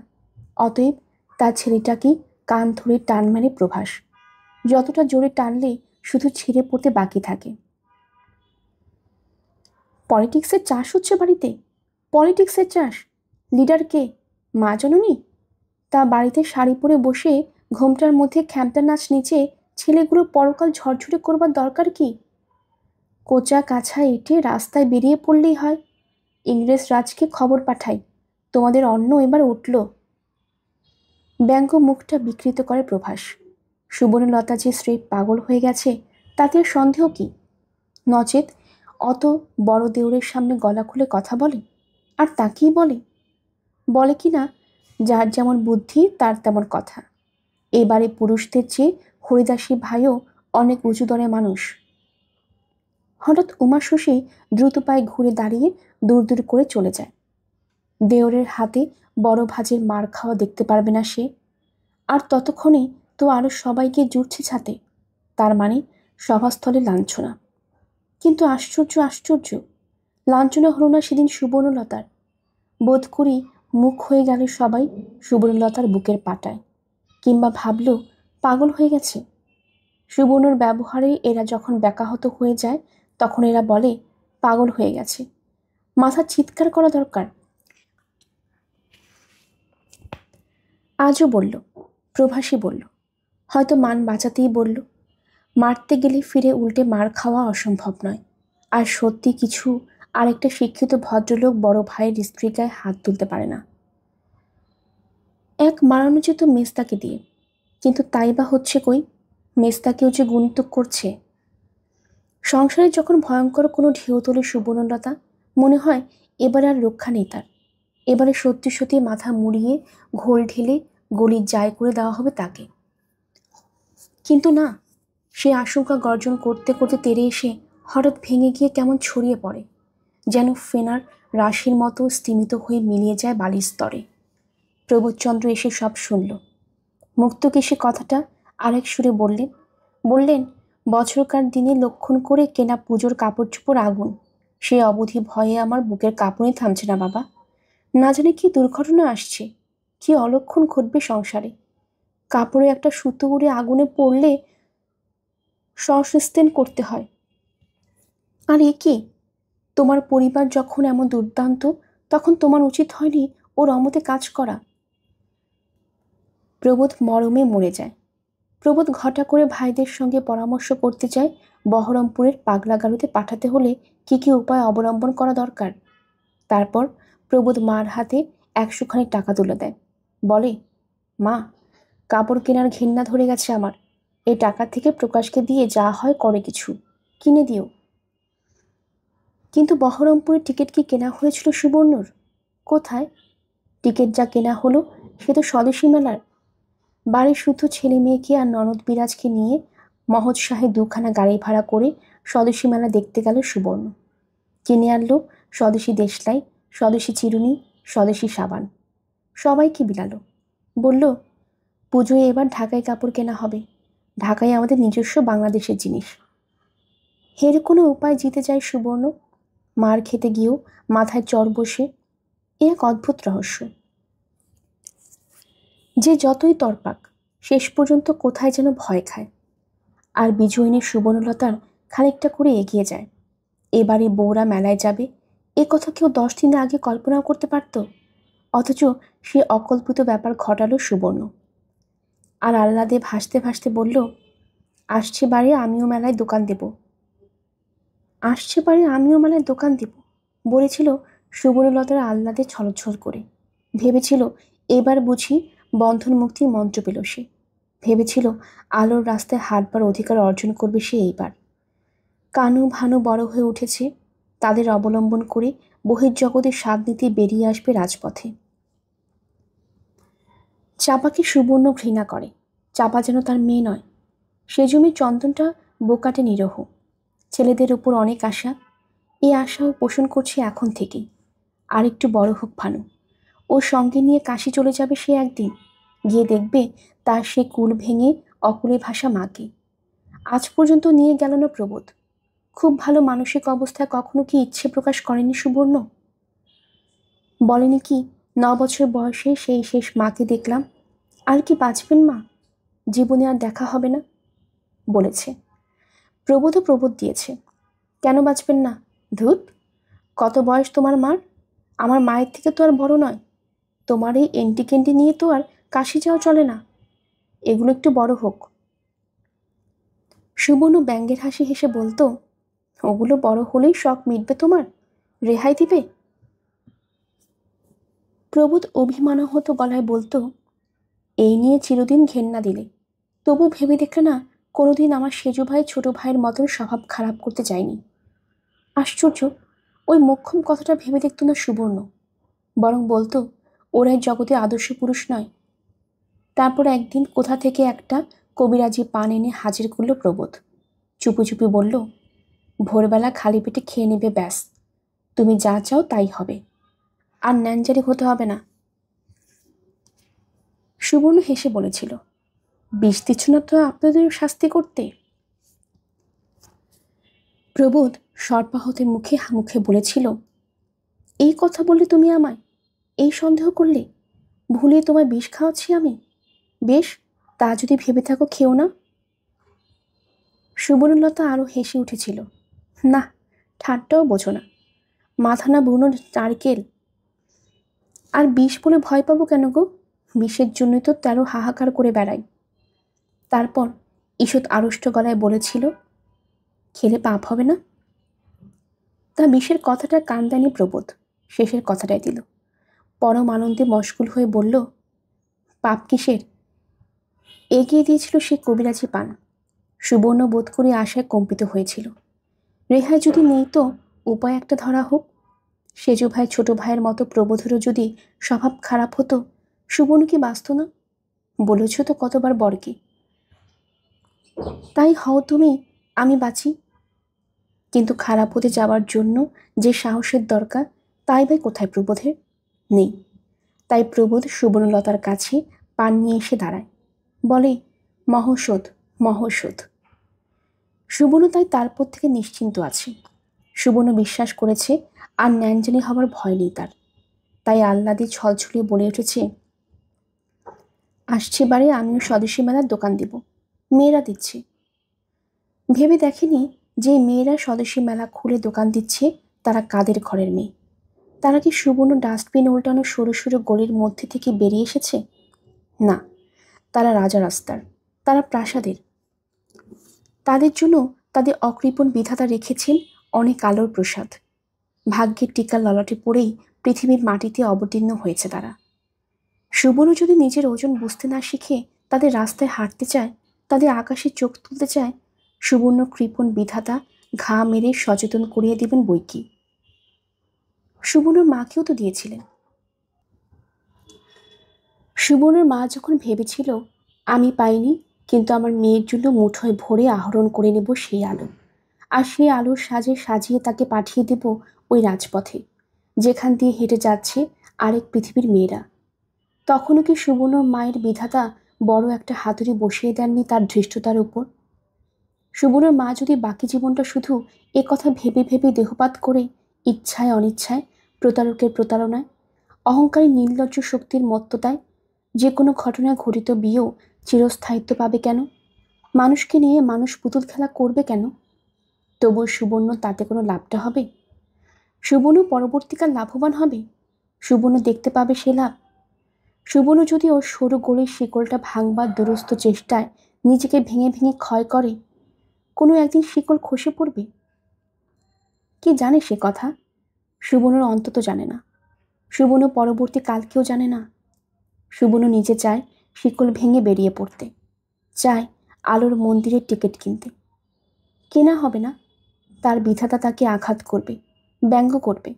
অতএব তার ছেলেটাকেই কান ধরে টান মারে প্রভাস। যতটা জোরে টানলে শুধু ছিঁড়ে পড়তে বাকি থাকে। পলিটিক্সের চাষ হচ্ছে বাড়িতে? পলিটিক্সের চাষ? লিডার কে? মা জননী? তা বাড়িতে শাড়ি পরে বসে ঘোমটার মধ্যে খ্যামটা নাচ নিচে ছেলেগুলো পরকাল ঝরঝরে করবার দরকার কি? কোচা কাছা এঁটে রাস্তায় বেরিয়ে পড়লেই হয়। ইংরেজ রাজকে খবর পাঠাই, তোমাদের অন্ন এবার উঠল। ব্যঙ্গ মুখটা বিকৃত করে প্রভাস। সুবর্ণলতা যে স্রেফ পাগল হয়ে গেছে তাতে সন্দেহ কি? নচেত অত বড় দেউরের সামনে গলা খুলে কথা বলে? আর তাকেই বলে, বলে কি না, যার যেমন বুদ্ধি তার তেমন কথা। এবারে পুরুষদের চেয়ে হরিদাসী ভাইও অনেক উঁচু দরে মানুষ। হঠাৎ উমাশশী দ্রুত পায়ে ঘুরে দাঁড়িয়ে দূর দূর করে চলে যায়। দেওরের হাতে বড় ভাজের মার খাওয়া দেখতে পারবে না সে। আর ততক্ষণে তো আরো সবাইকে জুটছে ছাতে, তার মানে সভাস্থলে লাঞ্ছনা। কিন্তু আশ্চর্য আশ্চর্য, লাঞ্ছনা হলো না সেদিন সুবর্ণলতার। বোধ করি মুখ হয়ে গেল সবাই সুবর্ণলতার বুকের পাটায়, কিংবা ভাবল পাগল হয়ে গেছে। সুবর্ণর ব্যবহারে এরা যখন ব্যাকাহত হয়ে যায় তখন এরা বলে পাগল হয়ে গেছে। মাথা চিৎকার করা দরকার। আজও বলল, প্রভাসী বলল, হয়তো মান বাঁচাতেই বলল। মারতে গেলে ফিরে উল্টে মার খাওয়া অসম্ভব নয়। আর সত্যি কিছু আর একটা শিক্ষিত ভদ্রলোক বড় ভাইয়ের স্ত্রীর গায়ে হাত তুলতে পারে না। এক মারানো যেত মেজদাকে দিয়ে, কিন্তু তাই বা হচ্ছে কই? মেজদাকেও যে গুণিতক করছে। সংসারে যখন ভয়ঙ্কর কোনো ঢেউ তোলে সুবর্ণলতা, মনে হয় এবার আর রক্ষা নেই তার। এবারে সত্যি সত্যি মাথা মুড়িয়ে ঘোল ঢেলে গলির যায় করে দেওয়া হবে তাকে। কিন্তু না, সে আশঙ্কা গর্জন করতে করতে তেড়ে এসে হঠাৎ ভেঙে গিয়ে কেমন ছড়িয়ে পড়ে, যেন ফেনার রাশির মতো স্তিমিত হয়ে মিলিয়ে যায় বালির স্তরে। প্রবোধচন্দ্র এসে সব শুনল। মুক্তকেশী কথাটা আরেক সুরে বললেন, বছরকার দিনে লক্ষণ করে কেনা পুজোর কাপড় চোপড় আগুন, সে অবধি ভয়ে আমার বুকের কাঁপুনি থামছে না বাবা। না জানি কি দুর্ঘটনা আসছে, কি অলক্ষণ ঘটবে সংসারে। কাপড়ে একটা সুতো উড়ে আগুনে পড়লে সংস্তেন করতে হয়। আর এ কি, তোমার পরিবার যখন এমন দুর্দান্ত, তখন তোমার উচিত হয়নি ওর অমতে কাজ করা। প্রবোধ মরমে মরে যায়। প্রবোধ ঘটা করে ভাইদের সঙ্গে পরামর্শ করতে চায় বহরমপুরের পাগলাগারুতে পাঠাতে হলে কি কি উপায় অবলম্বন করা দরকার। তারপর প্রবোধ মার হাতে 100 খানিক টাকা তুলে দেয়। বলে, মা, কাপড় কেনার ঘেন্না ধরে গেছে আমার, এই টাকা থেকে প্রকাশকে দিয়ে যা হয় করে কিছু কিনে দিও। কিন্তু বহরমপুরের টিকিট কি কেনা হয়েছিল সুবর্ণর? কোথায়? টিকিট যা কেনা হলো সে তো স্বদেশী মেলার। বাড়ির শুদ্ধ ছেলে মেয়েকে আর ননদ বিরাজকে নিয়ে মহৎ শাহে 2খানা গাড়ি ভাড়া করে স্বদেশী মেলা দেখতে গেল সুবর্ণ। কিনে আনলো স্বদেশী দেশলাই, স্বদেশী চিরুনি, স্বদেশী সাবান। সবাইকে বিলালো। বলল, পুজোয় এবার ঢাকায় কাপড় কেনা হবে, ঢাকায় আমাদের নিজস্ব বাংলাদেশের জিনিস। হের কোনো উপায় জিতে যায় সুবর্ণ। মার খেতে গিয়েও মাথায় চড় বসে। এ এক অদ্ভুত রহস্য। যে যতই তরপাক, শেষ পর্যন্ত কোথায় যেন ভয় খায়। আর বিজয়িনী সুবর্ণলতার খানিকটা করে এগিয়ে যায়। এবারে বউরা মেলায় যাবে, এ কথা কেউ 10 দিন আগে কল্পনাও করতে পারত? অথচ সে অকল্পিত ব্যাপার ঘটালো সুবর্ণ। আর আহ্লাদে ভাসতে ভাসতে বলল, আসছে বারে আমিও মেলায় দোকান দেব বলেছিল সুবর্ণলতার আহ্লাদে ছলছল করে। ভেবেছিল এবার বুঝি বন্ধন মুক্তির মন্ত্র পেল সে। ভেবেছিল আলোর রাস্তায় হাঁটবার অধিকার অর্জন করবে সে এইবার। কানু ভানু বড় হয়ে উঠেছে, তাদের অবলম্বন করে বহির্জগতের স্বাদ নিতে বেরিয়ে আসবে রাজপথে। চাপাকে সুবর্ণ ঘৃণা করে। চাপা যেন তার মেয়ে নয়। সে জমি চন্দনটা বোকাটে নিরহ। ছেলেদের উপর অনেক আশা, এই আশাও পোষণ করছে এখন থেকেই। আর একটু বড় হোক ভানু, ওর সঙ্গে নিয়ে কাশি চলে যাবে সে একদিন। গিয়ে দেখবে তার সে কুল ভেঙে অকুলে ভাষা মাকে। আজ পর্যন্ত নিয়ে গেল না প্রবোধ। খুব ভালো মানসিক অবস্থায় কখনো কি ইচ্ছে প্রকাশ করেনি সুবর্ণ? বলেনি কি, 9 বছর বয়সে সেই শেষ মাকে দেখলাম, আর কি বাঁচবেন মা, জীবনে আর দেখা হবে না? বলেছে। প্রবোধ দিয়েছে। কেন বাঁচবেন না? ধুত, কত বয়স তোমার মার? আমার মায়ের থেকে তো আর বড় নয়। তোমার এই এন্টি কেন্টি নিয়ে তো আর কাশি যাওয়া চলে না। এগুলো একটু বড় হোক। সুবর্ণ ব্যঙ্গের হাসি হেসে বলতো, ওগুলো বড় হলেই শখ মিটবে তোমার, রেহাই দিবে। প্রবোধ অভিমানাহত গলায় বলতো, এই নিয়ে চিরদিন ঘেন্না দিলে, তবু ভেবে দেখলে না কোনোদিন আমার সেজু ভাই ছোট ভাইয়ের মতন স্বভাব খারাপ করতে চায়নি। আশ্চর্য, ওই মোক্ষম কথাটা ভেবে দেখতো না সুবর্ণ, বরং বলতো ওরাই জগতে আদর্শ পুরুষ নয়। তারপর একদিন কোথা থেকে একটা কবিরাজি পান এনে হাজির করল প্রবোধ। চুপি চুপি বলল, ভোরবেলা খালি পেটে খেয়ে নেবে ব্যাস, তুমি যা চাও তাই হবে, আর ন্যাঞ্জারি হতে হবে না। সুবর্ণ হেসে বলেছিল, বিষ দিচ্ছ না তো আপনাদের শাস্তি করতে? প্রবোধ সর্পাহতের মুখে মুখে বলেছিল, এই কথা বললে তুমি আমায়, এই সন্দেহ করলে, ভুলিয়ে তোমায় বিষ খাওয়াচ্ছি আমি? বেশ, তা যদি ভেবে থাকো খেও না। সুবর্ণলতা আরও হেসে উঠেছিল। না, ঠাট্টাও বোঝো না, মাথা না বুনো নারকেল। আর বিষ বলে ভয় পাবো কেন গো? বিষের জন্যই তো 13 হাহাকার করে বেড়াই। তারপর ঈষৎ আড়ষ্ট গলায় বলেছিল, খেলে পাপ হবে না? তা বিষের কথাটা কান দেয়নি প্রবোধ, শেষের কথাটাই দিল। পরম আনন্দে মশগুল হয়ে বলল, পাপ কিসের? এগিয়ে দিয়েছিল সে কবিরাজি পান। সুবর্ণ বোধ করে আশায় কম্পিত হয়েছিল। রেহাই যদি নেই তো উপায় একটা ধরা হোক। সেজ ভাই ছোট ভাইয়ের মতো প্রবোধেরও যদি স্বভাব খারাপ হতো, সুবর্ণ কি বাঁচত না? বলেছ তো কতবার বরকে, তাই হও তুমি, আমি বাঁচি। কিন্তু খারাপ হতে যাওয়ার জন্য যে সাহসের দরকার, তাই ভাই কোথায় প্রবোধের? নেই। তাই প্রবোধ সুবর্ণলতার কাছে পান নিয়ে এসে দাঁড়ায়, বলে, মহৌষধ, মহৌষধ। সুবর্ণ তাই তারপর থেকে নিশ্চিন্ত আছে। সুবর্ণ বিশ্বাস করেছে আর ন্যাঞ্জানি হওয়ার ভয় নেই তার। তাই আহ্লাদে ছলছলিয়ে বলে উঠেছে, আসছে বারে আমিও স্বদেশী মেলার দোকান দেব, মেয়েরা দিচ্ছে। ভেবে দেখেনি যে মেয়েরা স্বদেশী মেলা খুলে দোকান দিচ্ছে তারা কাদের ঘরের মেয়ে। তারা কি সুবর্ণ ডাস্টবিন উল্টানো সরু সরু গলির মধ্যে থেকে বেরিয়ে এসেছে? না, তারা রাজা রাস্তার, তারা প্রাসাদের। তাদের জন্য তাদের অকৃপণ বিধাতা রেখেছেন অনেক আলোর প্রসাদ। ভাগ্যের টিকার ললাটে পড়েই পৃথিবীর মাটিতে অবতীর্ণ হয়েছে তারা। সুবর্ণ যদি নিজের ওজন বুঝতে না শিখে তাদের রাস্তায় হাঁটতে চায়, তাদের আকাশে চোখ তুলতে চায়, সুবর্ণ কৃপণ বিধাতা ঘা মেরে সচেতন করিয়ে দিবেন বইকি। সুবর্ণর মাকেও তো দিয়েছিলেন। সুবর্ণর মা যখন ভেবেছিল, আমি পাইনি, কিন্তু আমার মেয়ের জন্য মুঠোয় ভরে আহরণ করে নেব সেই আলো, আর সেই আলোর সাজে সাজিয়ে তাকে পাঠিয়ে দেব ওই রাজপথে, যেখান দিয়ে হেঁটে যাচ্ছে আরেক পৃথিবীর মেয়েরা। তখনও কি সুবর্ণর মায়ের বিধাতা বড় একটা হাতুড়ি বসিয়ে দেননি তার ধৃষ্টতার উপর? সুবর্ণর মা যদি বাকি জীবনটা শুধু এ কথা ভেবে ভেবে দেহপাত করে, ইচ্ছায় অনিচ্ছায়, প্রতারকের প্রতারণায়, অহংকারী নির্লজ্জ শক্তির মত্ততায় যে কোনো ঘটনায় ঘটিত বিয়েও চিরস্থায়িত্ব পাবে কেন? মানুষকে নিয়ে মানুষ পুতুল খেলা করবে কেন? তবুও সুবর্ণ তাতে কোনো লাভটা হবে? সুবর্ণ পরবর্তীকাল লাভবান হবে? সুবর্ণ দেখতে পাবে সে লাভ? সুবর্ণ যদি ওর সরু গলির শিকলটা ভাঙবার দুরস্ত চেষ্টায় নিজেকে ভেঙে ভেঙে ক্ষয় করে, কোনো একদিন শিকল খসে পড়বে। কি জানে সে কথা? সুবর্ণর অন্তত জানে না। সুবর্ণ পরবর্তী কালকেও জানে না। সুবর্ণ নিজে চায় শিকল ভেঙে বেরিয়ে পড়তে, চায় আলোর মন্দিরের টিকিট কিনতে। কেনা হবে না, তার বিধাতা তাকে আঘাত করবে, ব্যঙ্গ করবে।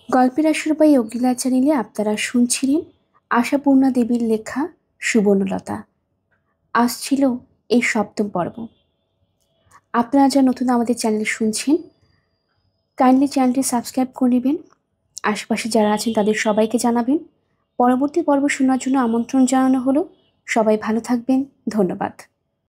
গল্পের আশুরবাই অগ্নিলা চ্যানেলে আপনারা শুনছিলেন আশাপূর্ণা দেবীর লেখা সুবর্ণলতা। আজ ছিল এই 7ম পর্ব। আপনারা যা নতুন আমাদের চ্যানেল শুনছেন, কাইন্ডলি চ্যানেলটি সাবস্ক্রাইব করে নেবেন। আশেপাশে যারা আছেন তাদের সবাইকে জানাবেন। পরবর্তী পর্ব শোনার জন্য আমন্ত্রণ জানানো হলো। সবাই ভালো থাকবেন, ধন্যবাদ।